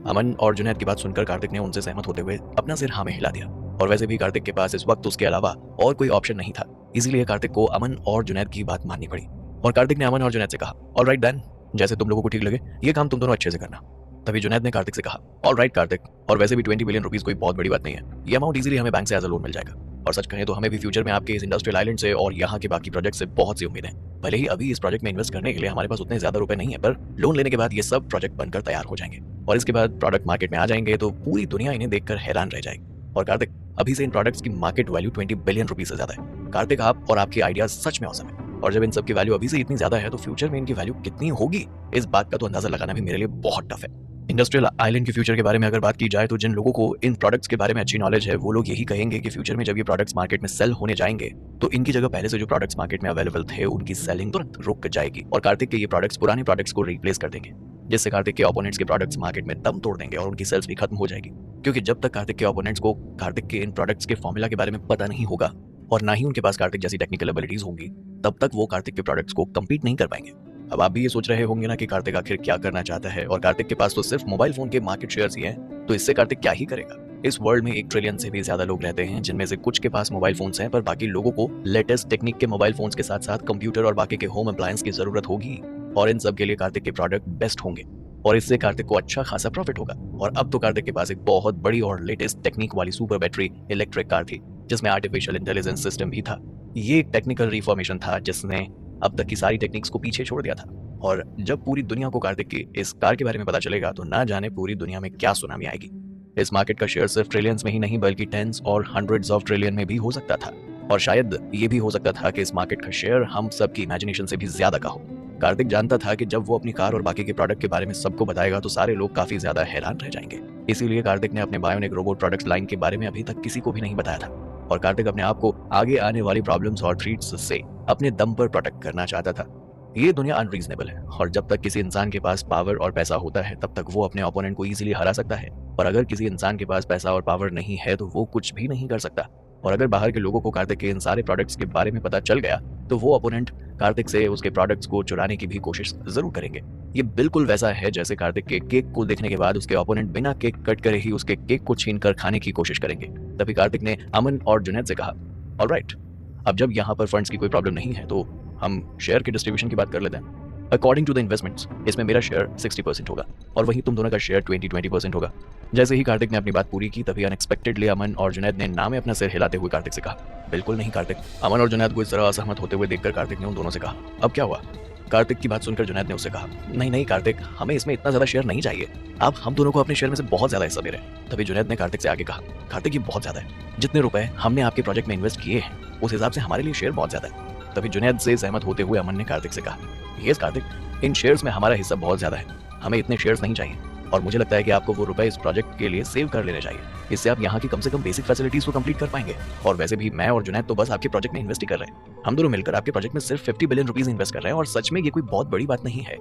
अमन और जुनैद की बात सुनकर कार्तिक ने उनसे सहमत होते हुए अपना सिर हाँ में हिला दिया। और वैसे भी कार्तिक के पास इस वक्त उसके अलावा और कोई ऑप्शन नहीं था, इसीलिए कार्तिक को अमन और जुनैद की बात माननी पड़ी। और कार्तिक ने अमन और जुनैद से कहा, ऑलराइट देन, जैसे तुम लोगों को ठीक लगे ये काम तुम दोनों अच्छे से करना। तभी जुनैद ने कार्तिक से कहा, ऑलराइट कार्तिक, और वैसे भी 20 बिलियन रुपीस कोई बहुत बड़ी बात नहीं है, ये अमाउंट इजीली हमें बैंक से एज अ लोन मिल जाएगा। और सच कहें तो हमें भी फ्यूचर में आपके इस इंडस्ट्रियल आइलैंड से और यहाँ के बाकी प्रोजेक्ट से बहुत सी उम्मीदें हैं। भले ही अभी इस प्रोजेक्ट में इन्वेस्ट करने के लिए हमारे पास उतने ज्यादा रुपए नहीं है, पर लोन लेने के बाद ये सब प्रोजेक्ट बनकर तैयार हो जाएंगे और इसके बाद प्रोडक्ट मार्केट में आ जाएंगे तो पूरी दुनिया इन्हें देखकर हैरान रह जाएगी। और कार्तिक, अभी से इन प्रोडक्ट्स की मार्केट वैल्यू 20 बिलियन रुपीस से ज्यादा है। कार्तिक, आप और आपके आइडियाज सच में औसम है, और जब इन सब की वैल्यू अभी से इतनी ज्यादा है तो फ्यूचर में इनकी वैल्यू कितनी होगी, इस बात का तो अंदाजा लगाना भी मेरे लिए बहुत टफ है। इंडस्ट्रियल आइलैंड के फ्यूचर के बारे में अगर बात की जाए तो जिन लोगों को इन प्रोडक्ट्स के बारे में अच्छी नॉलेज है वो लोग यही कहेंगे कि फ्यूचर में जब ये प्रोडक्ट्स मार्केट में सेल होने जाएंगे तो इनकी जगह पहले से जो प्रोडक्ट्स मार्केट में अवेलेबल थे उनकी सेलिंग तुरंत रुक जाएगी और कार्तिक के ये प्रोडक्ट्स पुराने प्रोडक्ट्स को रिप्लेस कर देंगे, जिससे कार्तिक के ओपोनेंट्स के प्रोडक्ट्स मार्केट में दम तोड़ देंगे और उनकी सेल्स भी खत्म हो जाएगी। क्योंकि जब तक कार्तिक के ओपोनेंट्स को कार्तिक के इन प्रोडक्ट्स के फॉर्मूला के बारे में पता नहीं होगा और ना ही उनके पास कार्तिक जैसी टेक्निकल एबिलिटीज होंगी, तब तक वो कार्तिक के प्रोडक्ट्स को कम्पीट नहीं कर पाएंगे। अब आप भी ये सोच रहे होंगे ना कि कार्तिक आखिर क्या करना चाहता है, और कार्तिक के पास तो सिर्फ मोबाइल फोन के मार्केट शेयर्स ही हैं, तो इससे कार्तिक क्या ही करेगा। इस वर्ल्ड में 1 ट्रिलियन से भी ज्यादा लोग रहते हैं, जिनमें से कुछ के पास मोबाइल फोन्स हैं, पर बाकी लोगों को लेटेस्ट टेक्निक के मोबाइल फोन्स के साथ साथ कंप्यूटर और बाकी के होम अप्लायंस की जरूरत होगी, और इन सब के लिए कार्तिक के प्रोडक्ट बेस्ट होंगे और इससे कार्तिक को अच्छा खासा प्रॉफिट होगा। और अब तो कार्तिक के पास एक बहुत बड़ी और लेटेस्ट टेक्निक वाली सुपर बैटरी इलेक्ट्रिक कार थी, जिसमें आर्टिफिशियल इंटेलिजेंस सिस्टम भी था। ये एक टेक्निकल रिफॉर्मेशन था जिसने अब तक की सारी टेक्निक्स को पीछे छोड़ दिया था। और जब पूरी दुनिया को कार्तिक की इस कार के बारे में पता चलेगा तो ना जाने पूरी दुनिया में क्या सुनामी आएगी। इस मार्केट का शेयर सिर्फ ट्रिलियंस में ही नहीं बल्कि टेंस और हंड्रेड्स ऑफ ट्रिलियन में भी हो सकता था, और शायद ये भी हो सकता था कि इस मार्केट का शेयर हम सब की इमेजिनेशन से भी ज्यादा का हो। कार्तिक जानता था कि जब वो अपनी कार और बाकी के प्रोडक्ट के बारे में सबको बताएगा तो सारे लोग काफी ज्यादा हैरान रह जाएंगे। इसीलिए कार्तिक ने अपने बायोनिक रोबोट प्रोडक्ट्स लाइन के बारे में अभी तक किसी को भी नहीं बताया था, और कार्तिक अपने आप को आगे आने वाली प्रॉब्लम्स और थ्रेट्स से अपने दम पर प्रोटेक्ट करना चाहता था। ये दुनिया अनरीजनेबल है, और जब तक किसी इंसान के पास पावर और पैसा होता है तब तक वो अपने ओपोनेंट को इजीली हरा सकता है, और अगर किसी इंसान के पास पैसा और पावर नहीं है तो वो कुछ भी नहीं कर सकता। और अगर बाहर के लोगों को कार्तिक के इन सारे प्रोडक्ट्स के बारे में पता चल गया तो वो ओपोनेंट कार्तिक से उसके प्रोडक्ट्स को चुराने की भी कोशिश जरूर करेंगे। ये बिल्कुल वैसा है जैसे कार्तिक के केक को देखने के बाद उसके ओपोनेंट बिना केक कट करे ही उसके केक को छीन कर खाने की कोशिश करेंगे। तभी कार्तिक ने अमन और जुनैद से कहा, ऑलराइट, अब जब यहाँ पर फंड्स की कोई प्रॉब्लम नहीं है तो हम शेयर के डिस्ट्रीब्यूशन की बात कर लेते हैं। अकॉर्डिंग टू द इन्वेस्टमेंट्स इसमें मेरा शेयर 60% होगा और वहीं तुम दोनों का शेयर 20% होगा। जैसे ही कार्तिक ने अपनी बात पूरी की तभी अनएक्सपेक्टेडली अमन और जुनैद ने नाम में अपना सिर हिलाते हुए कार्तिक से कहा, बिल्कुल नहीं कार्तिक। अमन और जुनैद को इस तरह असहमत होते हुए देखकर कार्तिक ने उन दोनों से कहा, अब क्या हुआ? कार्तिक की बात सुनकर जुनैद ने उससे कहा, नहीं नहीं कार्तिक, हमें इसमें इतना ज्यादा शेयर नहीं चाहिए, आप हम दोनों को अपने शेयर में से बहुत ज्यादा हिस्सा दे रहे हैं। तभी जुनैद ने कार्तिक से आगे कहा, कार्तिक ये बहुत ज्यादा है, जितने रुपए हमने आपके प्रोजेक्ट में इन्वेस्ट किए हैं उस हिसाब से हमारे लिए शेयर बहुत ज्यादा है। तभी जुनैद से सहमत होते हुए अमन ने कार्तिक से कहा, यस कार्तिक, इन शेयर्स में हमारा हिस्सा बहुत ज्यादा है, हमें इतने शेयर्स नहीं चाहिए, और मुझे लगता है कि आपको वो रुपए इस प्रोजेक्ट के लिए सेव कर लेने चाहिए। इससे आप यहाँ की कम से कम बेसिक फैसिलिटीज को कंप्लीट कर पाएंगे। और वैसे भी मैं और जुनैद तो बस आपके प्रोजेक्ट में इन्वेस्ट ही कर रहे हैं, हम दोनों मिलकर आपके प्रोजेक्ट में सिर्फ 50 बिलियन रुपीज इन्वेस्ट कर रहे हैं, और सच में ये कोई बहुत बड़ी बात नहीं है।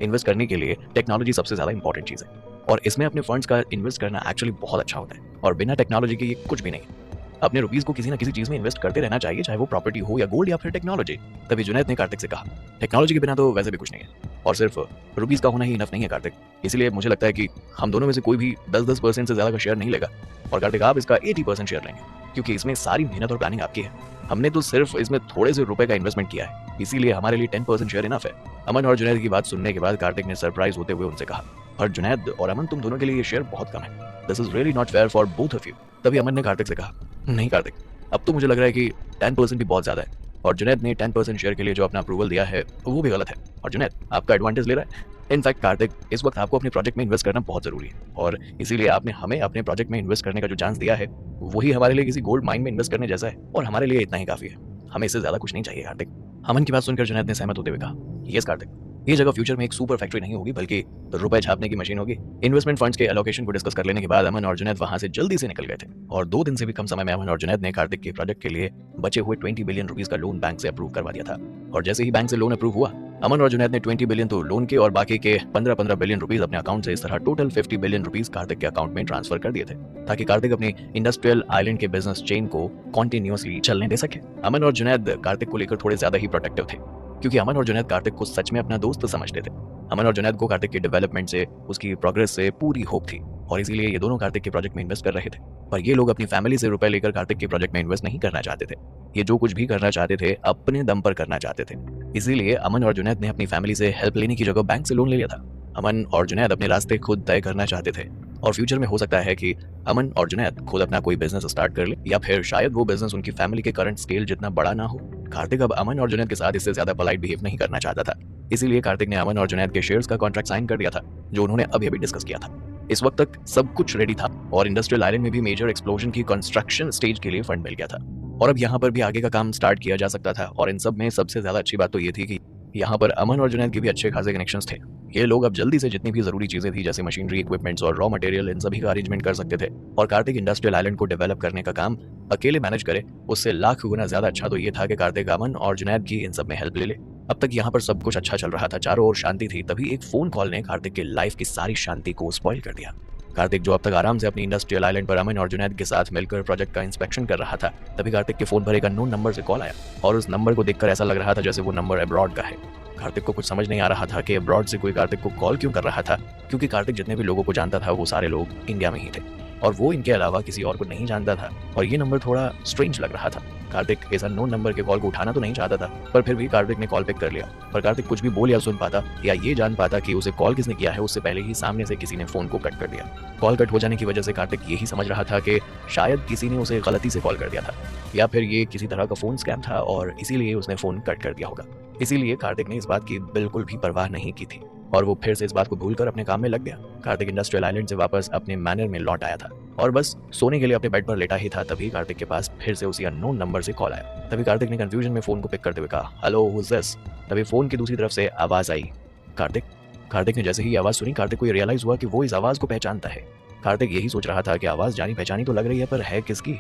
इन्वेस्ट करने के लिए टेक्नोलॉजी सबसे ज्यादा इंपॉर्टेंट चीज है, और इसमें अपने फंड्स का इन्वेस्ट करना एक्चुअली बहुत अच्छा होता है, और बिना टेक्नोलॉजी के ये कुछ भी नहीं। अपने रुपीज को किसी न किसी चीज में इन्वेस्ट करते रहना चाहिए, चाहे वो प्रॉपर्टी हो या गोल्ड या फिर टेक्नोलॉजी। तभी जुनैद ने कार्तिक से कहा, टेक्नोलॉजी के बिना तो वैसे भी कुछ नहीं है, और सिर्फ रुपीज का होना ही इनफ नहीं है कार्तिक, इसलिए मुझे लगता है कि हम दोनों में से कोई भी 10% से ज्यादा का शेयर नहीं लेगा, और कार्तिक आप इसका 80% शेयर लेंगे। क्योंकि इसमें सारी मेहनत और प्लानिंग आपकी है। हमने तो सिर्फ इसमें थोड़े से रुपए का इन्वेस्टमेंट किया है, इसीलिए हमारे लिए 10% शेयर इनफ है। अमन और जुनैद की बात सुनने के बाद कार्तिक ने सरप्राइज होते हुए उनसे कहा, पर जुनैद और अमन, तुम दोनों के लिए ये शेयर बहुत कम है। This is really not fair for both of you. तभी अमन ने कार्तिक से कहा, नहीं कार्तिक, अब तो मुझे लग रहा है कि 10% भी बहुत ज्यादा है, और जुनैद ने 10% शेयर के लिए जो अपना अप्रूवल दिया है वो भी गलत है, और जुनैद आपका एडवांटेज ले रहा है। इनफैक्ट कार्तिक, इस वक्त आपको अपने प्रोजेक्ट में इन्वेस्ट करना बहुत जरूरी है, और इसीलिए आपने हमें अपने प्रोजेक्ट में इन्वेस्ट करने का जो चांस दिया है वही हमारे लिए किसी गोल्ड माइन में इन्वेस्ट करने जैसा है, और हमारे लिए इतना ही काफी है। हमें इससे ज्यादा कुछ नहीं चाहिए कार्तिक। अमन की बात सुनकर जुनैद ने सहमत होते हुए कहा, यस कार्तिक, ये जगह फ्यूचर में एक सुपर फैक्ट्री नहीं होगी बल्कि रुपए छापने की मशीन होगी। इन्वेस्टमेंट फंड्स के एलोकेशन को डिस्कस कर लेने के बाद अमन और जुनैद वहां से जल्दी से निकल गए थे, और 2 दिन से भी कम समय में अमन और जुनैद ने कार्तिक के प्रोजेक्ट के लिए बचे हुए 20 बिलियन रुपीस का लोन बैंक से अप्रूव करवा दिया था। और जैसे ही बैंक से लोन अप्रूव हुआ, अमन और जुनैद ने 20 बिलियन तो लोन के और बाकी के 15-15 बिलियन रुपीस अपने अकाउंट से इस तरह टोटल 50 बिलियन रुपीस कार्तिक के अकाउंट में ट्रांसफर कर दिए थे, ताकि कार्तिक अपने इंडस्ट्रियल आइलैंड के बिजनेस चेन को कॉन्टिन्यूअसली चलने दे सके। अमन और जुनैद कार्तिक को लेकर थोड़े ज्यादा ही प्रोटेक्टिव थे, क्योंकि अमन और जुनैद कार्तिक को सच में अपना दोस्त समझते थे। अमन और जुनैद को कार्तिक के डेवलपमेंट से, उसकी प्रोग्रेस से पूरी होप थी, और इसीलिए ये दोनों कार्तिक के प्रोजेक्ट में इन्वेस्ट कर रहे थे। पर ये लोग अपनी फैमिली से रुपए लेकर कार्तिक के प्रोजेक्ट में इन्वेस्ट नहीं करना चाहते थे। ये जो कुछ भी करना चाहते थे अपने दम पर करना चाहते थे। इसीलिए अमन और जुनैद ने अपनी फैमिली से हेल्प लेने की जगह बैंक से लोन ले लिया था। अमन और जुनैद अपने रास्ते खुद तय करना चाहते थे, और फ्यूचर में हो सकता है कि अमन और जुनैद खुद अपना कोई बिजनेस स्टार्ट कर ले, या फिर शायद वो बिजनेस उनकी फैमिली के करंट स्केल जितना बड़ा ना हो। कार्तिक अब अमन और जुनैद के साथ इससे ज्यादा पोलाइट बिहेव नहीं करना चाहता था, इसीलिए कार्तिक ने अमन और जुनैद के शेयर्स का कॉन्ट्रैक्ट साइन कर दिया था, जो उन्होंने अभी अभी डिस्कस किया था। इस वक्त तक सब कुछ रेडी था, और इंडस्ट्रियल आइलैंड में भी मेजर एक्सप्लोजन की कंस्ट्रक्शन स्टेज के लिए फंड मिल गया था, और अब यहाँ पर भी आगे का काम स्टार्ट किया जा सकता था। और इन सब में सबसे ज्यादा अच्छी बात तो ये थी कि यहाँ पर अमन और जुनैद के भी अच्छे खासे कनेक्शंस थे। ये लोग अब जल्दी से जितनी भी जरूरी चीजें थी, जैसे मशीनरी, इक्विपमेंट्स और रॉ मटेरियल, इन सभी का अरेंजमेंट कर सकते थे। और कार्तिक इंडस्ट्रियल आइलैंड को डेवलप करने का काम अकेले मैनेज करे, उससे लाख गुना ज्यादा अच्छा तो ये था कि कार्तिक अमन और जुनैद की इन सब में हेल्प ले ले। अब तक यहाँ पर सब कुछ अच्छा चल रहा था, चारों ओर शांति थी, तभी एक फोन कॉल ने कार्तिक के लाइफ की सारी शांति को स्पॉइल कर दिया। कार्तिक, जो अब तक आराम से अपनी इंडस्ट्रियल आइलैंड पर अमन और जुनैद के साथ मिलकर प्रोजेक्ट का इंस्पेक्शन कर रहा था, तभी कार्तिक के फोन पर एक अननोन नंबर से कॉल आया, और उस नंबर को देखकर ऐसा लग रहा था जैसे वो नंबर अब्रॉड का है। कार्तिक को कुछ समझ नहीं आ रहा था कि अब्रॉड से कोई कार्तिक को कॉल क्यों कर रहा था, क्योंकि कार्तिक जितने भी लोगों को जानता था वो सारे लोग इंडिया में ही थे, और वो इनके अलावा किसी और को नहीं जानता था, और ये नंबर थोड़ा स्ट्रेंज लग रहा था। कार्तिक इस अननोन नंबर के कॉल को उठाना तो नहीं चाहता था, पर फिर भी कार्तिक ने कॉल पिक कर लिया। पर कार्तिक कुछ भी बोल या सुन पाता या ये जान पाता कि उसे कॉल किसने किया है, उससे पहले ही सामने से किसी ने फोन को कट कर दिया। कॉल कट हो जाने की वजह से कार्तिक यही समझ रहा था कि शायद किसी ने उसे गलती से कॉल कर दिया था, या फिर ये किसी तरह का फोन स्कैम था और इसीलिए उसने फोन कट कर दिया होगा। इसीलिए कार्तिक ने इस बात की बिल्कुल भी परवाह नहीं की थी, और वो फिर से इस बात को भूलकर अपने काम में लग गया। कार्तिक इंडस्ट्रियल आइलैंड से वापस अपने मैनर में लौट आया था, और बस सोने के लिए अपने बेड पर लेटा ही था, तभी कार्तिक के पास फिर से उसी अननोन नंबर से कॉल आया। तभी कार्तिक ने कंफ्यूजन में फोन को पिक करते हुए कहा, हेलो, हु इज दिस? तभी फोन की दूसरी तरफ से आवाज आई, कार्तिक। कार्तिक ने जैसे ही आवाज सुनी, कार्तिक को ये रियलाइज हुआ कि वो इस आवाज को पहचानता है। कार्तिक यही सोच रहा था कि आवाज जानी पहचानी तो लग रही है, पर है किसकी?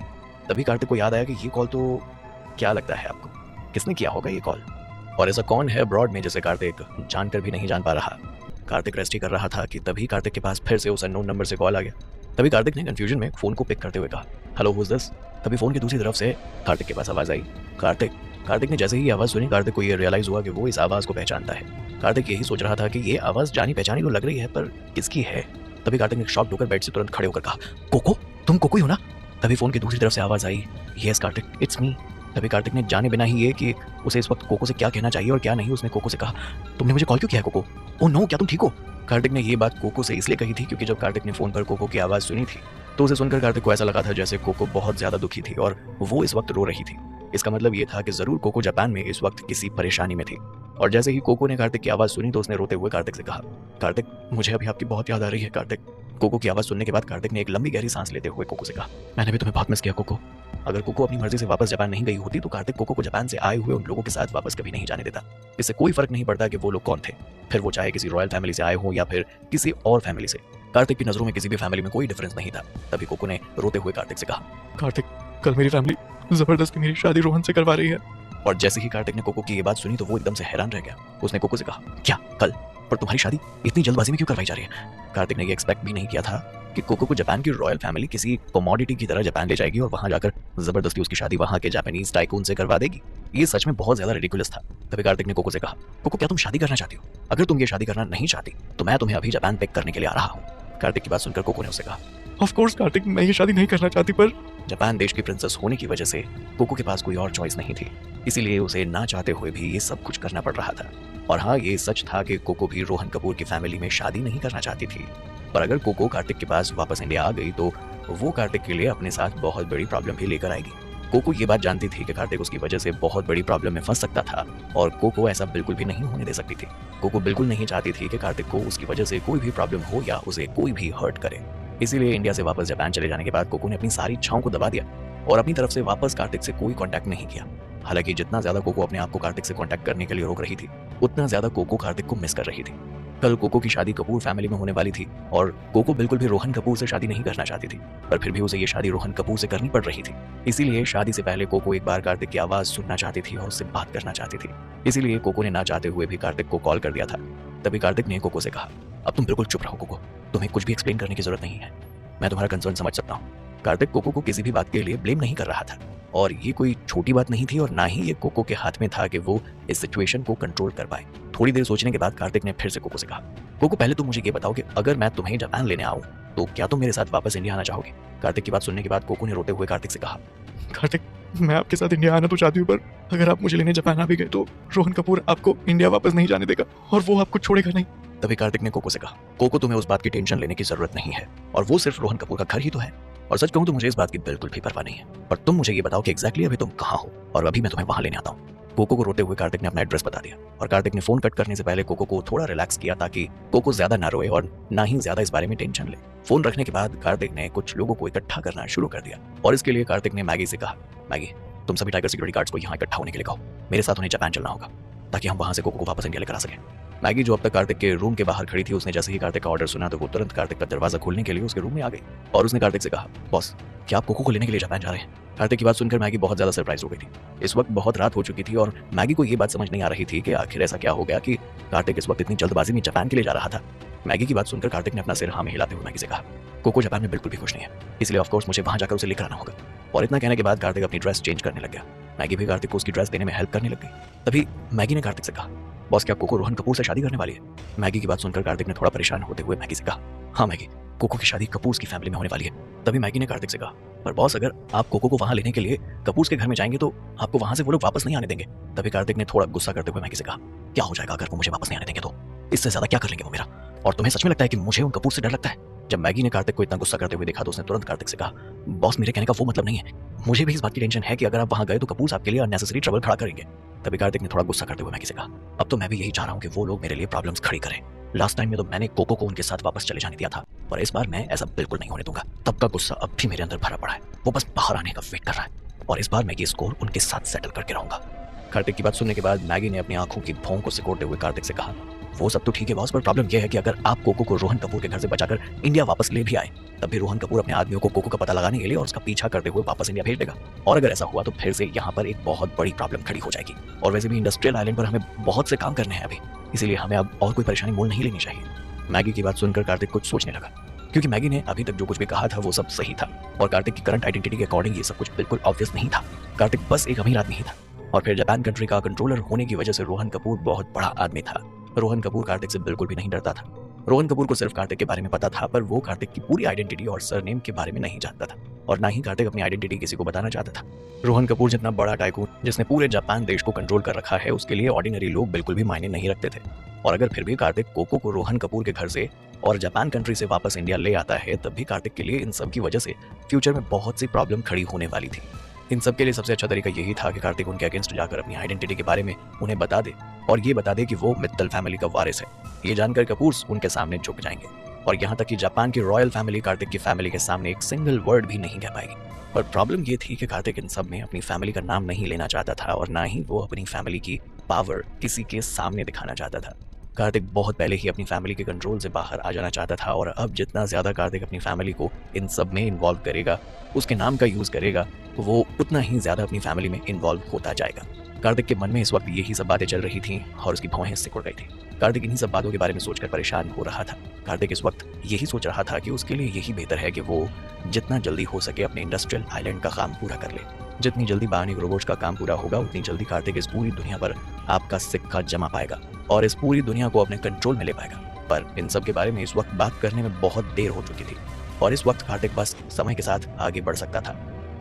तभी कार्तिक को याद आया कि ये कॉल तो, क्या लगता है आपको, किसने किया होगा ये कॉल, और ऐसा कौन है अब्रॉड में जिसे कार्तिक जानकर भी नहीं जान पा रहा। कार्तिक रेस्ट ही कर रहा था कि तभी कार्तिक के पास फिर से उस अननोन नंबर से कॉल आ गया। तभी कार्तिक ने कंफ्यूजन में फोन को पिक करते हुए कहा, हेलो, हु इज दिस? तभी फोन की दूसरी तरफ से कार्तिक के पास आवाज आई, कार्तिक। कार्तिक ने जैसे ही आवाज सुनी, कार्तिक को ये रियलाइज हुआ कि वो इस आवाज को पहचानता है। कार्तिक यही सोच रहा था कि ये आवाज जानी पहचानी तो लग रही है, पर किसकी है। तभी कार्तिक ने शॉक होकर बेड से तुरंत खड़े होकर कहा, कोको, तुम कोको ही हो ना? तभी फोन की दूसरी तरफ से आवाज आई, यस कार्तिक, इट्स मी। तभी कार्तिक ने जाने बिना ही ये कि उसे इस वक्त कोको से क्या कहना चाहिए और क्या नहीं, उसने कोको से कहा, तुमने मुझे कॉल क्यों किया है कोको? ओह नो, क्या तुम ठीक हो? कार्तिक ने ये बात कोको से इसलिए कही थी क्योंकि जब कार्तिक ने फोन पर कोको की आवाज सुनी थी तो उसे सुनकर कार्तिक को ऐसा लगा था जैसे कोको बहुत ज्यादा दुखी थी और वो इस वक्त रो रही थी। इसका मतलब ये था कि जरूर कोको जापान में इस वक्त किसी परेशानी में थी। और जैसे ही कोको ने कार्तिक की आवाज सुनी तो उसने रोते हुए कार्तिक से कहा, कार्तिक, मुझे अभी आपकी बहुत याद आ रही है कार्तिक। कोको की आवाज सुनने के बाद कार्तिक ने एक लंबी गहरी सांस लेते हुए कोको से कहा, मैंने भी तुम्हें बहुत मिस किया कोको। अगर कोको अपनी मर्जी से वापस जापान नहीं गई होती तो कार्तिक कोको को जापान से आए हुए उन लोगों के साथ वापस कभी नहीं जाने देता। इससे कोई फर्क नहीं पड़ता कि वो लोग कौन थे, फिर वो चाहे किसी रॉयल फैमिली से आए हों या फिर किसी और फैमिली से। कार्तिक की नजरों में किसी भी फैमिली में कोई डिफरेंस नहीं था। तभी कोको ने रोते हुए कार्तिक से कहा, कार्तिक, कल मेरी फैमिली जबरदस्ती मेरी शादी रोहन से करवा रही है। और जैसे ही कार्तिक ने कोको की ये बात सुनी तो वो एकदम से हैरान रह गया। उसने कोको से कहा, क्या कल? पर तुम्हारी शादी इतनी जल्दबाजी में क्यों करवाई जा रही है? कार्तिक ने ये एक्सपेक्ट भी नहीं किया था कि कोको को जापान की रॉयल फैमिली किसी कमोडिटी की तरह जापान ले जाएगी और वहां जाकर जबरदस्ती उसकी शादी वहां के जापानीज टाइकून से करवा देगी। ये सच में बहुत ज्यादा रिडिकुलस था। तभी कार्तिक ने कोको से कहा, कोको, क्या तुम शादी करना चाहती हो? अगर तुम ये शादी करना नहीं चाहती तो मैं तुम्हें अभी जापान पिक करने के लिए आ रहा हूँ। कार्तिक की बात सुनकर कोको ने उससे कहा, ऑफ कोर्स कार्तिक, मैं ये शादी नहीं करना चाहती, पर जापान देश की प्रिंसेस होने की वजह से कोको के पास कोई और चॉइस नहीं थी, इसीलिए उसे ना चाहते हुए भी ये सब कुछ करना पड़ रहा था। और हाँ, ये सच था कि कोको भी रोहन कपूर की फैमिली में शादी नहीं करना चाहती थी, पर अगर कोको कार्तिक के पास वापस इंडिया आ गई तो वो कार्तिक के लिए अपने साथ बहुत बड़ी प्रॉब्लम भी लेकर आएगी। कोको ये बात जानती थी कि कार्तिक उसकी वजह से बहुत बड़ी प्रॉब्लम में फंस सकता था और कोको ऐसा बिल्कुल भी नहीं होने दे सकती थी। कोको बिल्कुल नहीं चाहती थी कि कार्तिक को उसकी वजह से कोई भी प्रॉब्लम हो या उसे कोई भी हर्ट करे। इसीलिए इंडिया से वापस जापान चले जाने के बाद कोको ने अपनी सारी इच्छाओं को दबा दिया और अपनी तरफ से वापस कार्तिक से कोई कांटेक्ट नहीं किया। हालांकि जितना ज्यादा कोको अपने आप को कार्तिक से कांटेक्ट करने के लिए रोक रही थी, उतना ज्यादा कोको कार्तिक को मिस कर रही थी। कल कोको की शादी कपूर फैमिली में होने वाली थी और कोको बिल्कुल भी रोहन कपूर से शादी नहीं करना चाहती थी, पर फिर भी उसे ये शादी रोहन कपूर से करनी पड़ रही थी। इसीलिए शादी से पहले कोको एक बार कार्तिक की आवाज सुनना चाहती थी और उससे बात करना चाहती थी। इसीलिए कोको ने ना चाहते हुए भी कार्तिक को कॉल कर दिया था। तभी कार्तिक ने कोको से कहा, अब तुम बिल्कुल चुप रहो कोको, तुम्हें कुछ भी एक्सप्लेन करने की जरूरत नहीं है, मैं तुम्हारा कंसर्न समझ सकता हूँ। कार्तिक कोको को किसी भी बात के लिए ब्लेम नहीं कर रहा था और ये कोई छोटी बात नहीं थी और ना ही ये कोको के हाथ में था कि वो इस सिचुएशन को कंट्रोल कर पाए। थोड़ी देर सोचने के बाद कार्तिक ने फिर से कोको से कहा, कोको पहले तुम मुझे ये बताओ कि अगर मैं तुम्हें जापान लेने आऊं तो क्या तुम मेरे साथ वापस इंडिया आना चाहोगे? कार्तिक की बात सुनने के बाद कोको ने रोते हुए कार्तिक से कहा, कार्तिक, मैं आपके साथ इंडिया आना तो चाहती हूँ, पर अगर आप मुझे लेने जापान आ भी गए तो रोहन कपूर आपको इंडिया वापस नहीं जाने देगा और वो आपको छोड़ेगा नहीं। तभी कार्तिक ने कोको से कहा, कोको तुम्हें उस बात की टेंशन लेने की जरूरत नहीं है और वो सिर्फ रोहन कपूर का घर ही तो है। और सच कहूं तो मुझे इस बात की बिल्कुल भी परवाह नहीं है, पर तुम मुझे ये बताओ कि एग्जैक्टली अभी तुम कहाँ हो और अभी मैं तुम्हें वहां लेने आता हूँ। कोको को रोते हुए कार्तिक ने अपना एड्रेस बता दिया और कार्तिक ने फोन कट करने से पहले कोको को थोड़ा रिलैक्स किया ताकि कोको ज्यादा ना रोए और ना ही ज्यादा इस बारे में टेंशन ले। फोन रखने के बाद कार्तिक ने कुछ लोगों को इकट्ठा करना शुरू कर दिया और इसके लिए कार्तिक ने मैगी से कहा, मैगी तुम सभी टाइगर सिक्योरिटी गार्ड्स को यहाँ इकट्ठा होने के लिए कहो, मेरे साथ उन्हें जापान चलना होगा ताकि हम वहां से कोको को वापस इंडिया लेकर आ सकें। मैगी जो अब तक कार्तिक के रूम के बाहर खड़ी थी, उसने जैसे ही कार्तिक का ऑर्डर सुना तो वो तुरंत कार्तिक का दरवाजा खोलने के लिए उसके रूम में आ गई और उसने कार्तिक से कहा, बॉस क्या आप कोको को लेने के लिए जापान जा रहे हैं? कार्तिक की बात सुनकर मैगी बहुत ज्यादा सरप्राइज हो गई थी। इस वक्त बहुत रात हो चुकी थी और मैगी को ये बात समझ नहीं आ रही थी कि आखिर ऐसा क्या हो गया कि कार्तिक इस वक्त इतनी जल्दबाजी में जापान के लिए जा रहा था। मैगी की बात सुनकर कार्तिक ने अपना सिर हाँ में हिलाते हुए मैगी से कहा, कोको जापान में बिल्कुल भी खुश नहीं है, इसलिए ऑफकोर्स मुझे वहां जाकर उसे लेकर आना होगा। और इतना कहने के बाद कार्तिक अपनी ड्रेस चेंज करने लग गया। मैगी भी कार्तिक को उसकी ड्रेस देने में हेल्प करने लग गई। तभी मैगी ने कार्तिक से कहा, बॉस क्या कोको रोहन कपूर से शादी करने वाली है? मैगी की बात सुनकर कार्तिक ने थोड़ा परेशान होते हुए मैगी से कहा, हाँ मैगी, कोको की शादी कपूर की फैमिली में होने वाली है। तभी मैगी ने कार्तिक से कहा, पर बॉस अगर आप कोको को वहां लेने के लिए कपूर के घर में जाएंगे तो आपको वहां से वो लोग वापस नहीं आने देंगे। तभी कार्तिक ने थोड़ा गुस्सा करते हुए मैगी से कहा, क्या हो जाएगा अगर वो मुझे वापस नहीं आने देंगे तो? इससे ज्यादा क्या कर लेंगे वो मेरा? और तुम्हें सच में लगता है कि मुझे उन कपूर से डर लगता है? जब मैगी ने कार्तिक को इतना गुस्सा करते हुए देखा तो उसने तुरंत कार्तिक से कहा, बॉस मेरे कहने का वो मतलब नहीं है, मुझे भी इस बात की टेंशन है कि अगर आप वहां गए तो कपूर आपके लिए अननेसेसरी ट्रबल खड़ा करेंगे। तभी कार्तिक ने थोड़ा गुस्सा करते हुए मैगी से कहा, अब तो मैं भी यही चाह रहा हूँ कि वो लोग मेरे लिए प्रॉब्लम्स खड़ी करें। लास्ट टाइम में तो मैंने कोको को उनके साथ वापस चले जाने दिया था और इस बार मैं ऐसा बिल्कुल नहीं होने दूंगा। तब का गुस्सा अब भी मेरे अंदर भरा पड़ा है, वो बस बाहर आने का वेट कर रहा है और इस बार मैं ये स्कोर उनके साथ सेटल करके रहूंगा। कार्तिक की बात सुनने के बाद मैगी ने अपनी आंखों की भौं को सिकोड़ते हुए कार्तिक से कहा, वो सब तो ठीक है बॉस, पर प्रॉब्लम यह है कि अगर आप कोको को रोहन कपूर के घर से बचाकर इंडिया वापस ले भी आए, तब भी रोहन कपूर अपने आदमियों को कोको का पता लगाने के लिए और उसका पीछा करते हुए वापस इंडिया भेज देगा। और अगर ऐसा हुआ तो फिर से यहाँ पर एक बहुत बड़ी प्रॉब्लम खड़ी हो जाएगी। और वैसे भी इंडस्ट्रियल आइलैंड पर हमें बहुत से काम करने हैं अभी, इसीलिए हमें अब और कोई परेशानी मोल नहीं लेनी चाहिए। मैगी की बात सुनकर कार्तिक कुछ सोचने लगा, क्योंकि मैगी ने अभी तक जो कुछ भी कहा था वो सब सही था और कार्तिक की करंट आइडेंटिटी के अकॉर्डिंग ये सब कुछ बिल्कुल ऑब्वियस नहीं था। कार्तिक बस एक अमीर आदमी ही था और फिर जापान कंट्री का कंट्रोलर होने की वजह से रोहन कपूर बहुत बड़ा आदमी था। रोहन कपूर कार्तिक से बिल्कुल भी नहीं डरता था। रोहन कपूर को सिर्फ कार्तिक के बारे में पता था, पर वो कार्तिक की पूरी आइडेंटिटी और सरनेम के बारे में नहीं जानता था और ना ही कार्तिक अपनी आइडेंटिटी किसी को बताना चाहता था। रोहन कपूर जितना बड़ा टाइकून जिसने पूरे जापान देश को कंट्रोल कर रखा है, उसके लिए ऑर्डिनरी लोग बिल्कुल भी मायने नहीं रखते थे। और अगर फिर भी कार्तिक कोको को रोहन कपूर के घर से और जापान कंट्री से वापस इंडिया ले आता है, तब भी कार्तिक के लिए इन सब की वजह से फ्यूचर में बहुत सी प्रॉब्लम खड़ी होने वाली थी। इन सब के लिए सबसे अच्छा तरीका यही था कि कार्तिक उनके अगेंस्ट जाकर अपनी आइडेंटिटी के बारे में उन्हें बता दे और ये बता दे कि वो मित्तल फैमिली का वारिस है। ये जानकर कपूर उनके सामने झुक जाएंगे और यहाँ तक कि जापान की रॉयल फैमिली कार्तिक की फैमिली के सामने एक सिंगल वर्ड भी नहीं कह पाएगी। पर प्रॉब्लम ये थी कि कार्तिक इन सब में अपनी फैमिली का नाम नहीं लेना चाहता था और ना ही वो अपनी फैमिली की पावर किसी के सामने दिखाना चाहता था। कार्तिक बहुत पहले ही अपनी फैमिली के कंट्रोल से बाहर आ जाना चाहता था और अब जितना ज्यादा कार्तिक अपनी फैमिली को इन सब में इन्वॉल्व करेगा, उसके नाम का यूज करेगा, वो उतना ही ज्यादा अपनी फैमिली में इन्वॉल्व होता जाएगा। कार्तिक के मन में इस वक्त यही सब बातें चल रही थीं और उसकी भौहें सिकुड़ गई थी। कार्तिक इन्हीं सब बातों के बारे में सोचकर परेशान हो रहा था। कार्तिक इस वक्त यही सोच रहा था कि उसके लिए यही बेहतर है कि वो जितना जल्दी हो सके अपने इंडस्ट्रियल आइलैंड का काम पूरा कर ले। जितनी जल्दी बायोनिक रोबोट्स का काम पूरा होगा, उतनी जल्दी कार्तिक इस पूरी दुनिया पर आपका सिक्का जमा पाएगा और इस पूरी दुनिया को अपने कंट्रोल में ले पाएगा। पर इन सब के बारे में इस वक्त बात करने में बहुत देर हो चुकी थी और इस वक्त कार्तिक बस समय के साथ आगे बढ़ सकता था।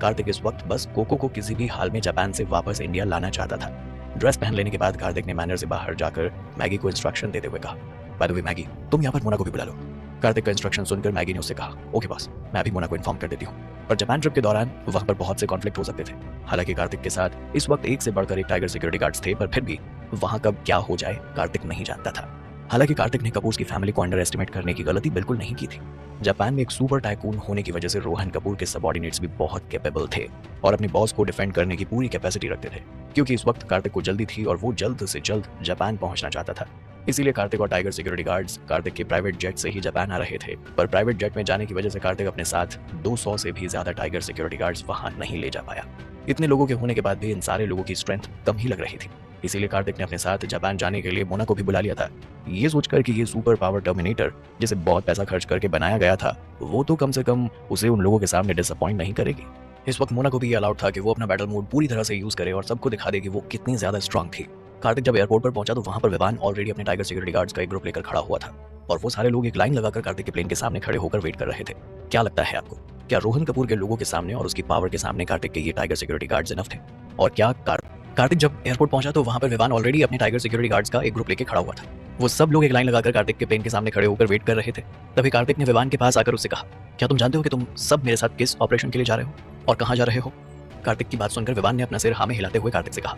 कार्तिक इस वक्त बस कोको को किसी भी हाल में जापान से वापस इंडिया लाना चाहता था। ड्रेस पहन लेने के बाद कार्तिक ने मैनर से बाहर जाकर मैगी को इंस्ट्रक्शन देते हुए कहा, बाय द वे मैगी, तुम यहाँ पर मोना को भी बुला लो। कार्तिक का इंस्ट्रक्शन सुनकर मैगी ने उससे कहा, ओके बॉस, मैं अभी मोना को इन्फॉर्म कर देती हूँ। पर जापान ट्रिप के दौरान वहां पर बहुत से कॉन्फ्लिक्ट हो सकते थे। हालांकि कार्तिक के साथ इस वक्त एक से बढ़कर एक टाइगर सिक्योरिटी गार्ड्स थे, पर फिर भी वहां कब क्या हो जाए कार्तिक नहीं जानता था। हालांकि कार्तिक ने कपूर की फैमिली को अंडर एस्टिमेट करने की गलती बिल्कुल नहीं की थी। जापान में एक सुपर टाइकून होने की वजह से रोहन कपूर के सबऑर्डिनेट्स भी बहुत कैपेबल थे और अपने बॉस को डिफेंड करने की पूरी कैपेसिटी रखते थे, क्योंकि इस वक्त कार्तिक को जल्दी थी और वो जल्द से जल्द जापान पहुंचना चाहता था। इसीलिए कार्तिक और टाइगर सिक्योरिटी गार्ड्स कार्तिक के प्राइवेट जेट से ही जापान आ रहे थे, पर प्राइवेट जेट में जाने की वजह से कार्तिक अपने साथ 200 से भी ज्यादा टाइगर सिक्योरिटी गार्ड्स वहां नहीं ले जा पाया। इतने लोगों के होने के बाद भी इन सारे लोगों की स्ट्रेंथ कम ही लग रही थी। इसीलिए कार्तिक ने अपने साथ जापान जाने के लिए मोना को भी बुला लिया था, ये सोचकर कि ये सुपर पावर टर्मिनेटर जिसे बहुत पैसा खर्च करके बनाया गया था, वो तो कम से कम उसे उन लोगों के सामने डिसअपॉइंट नहीं करेगी। इस वक्त मोना को भी ये अलाउड था कि वो अपना बैटल मोड पूरी तरह से यूज करे और सबको दिखा दे कि वो कितनी ज्यादा स्ट्रांग थी। कार्तिक जब एयरपोर्ट पर पहुंचा तो वहां पर विवान ऑलरेडी अपने टाइगर सिक्योरिटी गार्ड्स का एक ग्रुप लेकर खड़ा हुआ था और वो सारे लोग एक लाइन लगाकर कार्तिक के प्लेन के सामने खड़े होकर वेट कर रहे थे। क्या लगता है आपको, क्या रोहन कपूर के लोगों के सामने और उसकी पावर के सामने कार्तिक के ये टाइगर सिक्योरिटी गार्ड्स इनफ थे? और क्या कार्तिक जब एयरपोर्ट पहुंचा तो वहां पर विवान ऑलरेडी अपने टाइगर सिक्योरिटी गार्ड्स का एक ग्रुप लेके खड़ा हुआ था। वो सब लोग एक लाइन लगाकर कार्तिक के प्लेन के सामने खड़े होकर वेट कर रहे थे। तभी कार्तिक ने विवान के पास आकर उससे कहा, क्या तुम जानते हो कि तुम सब मेरे साथ किस ऑपरेशन के लिए जा रहे हो और कहाँ जा रहे हो? कार्तिक की बात सुनकर विवान ने अपना सिर हाँ में हिलाते हुए कार्तिक से कहा,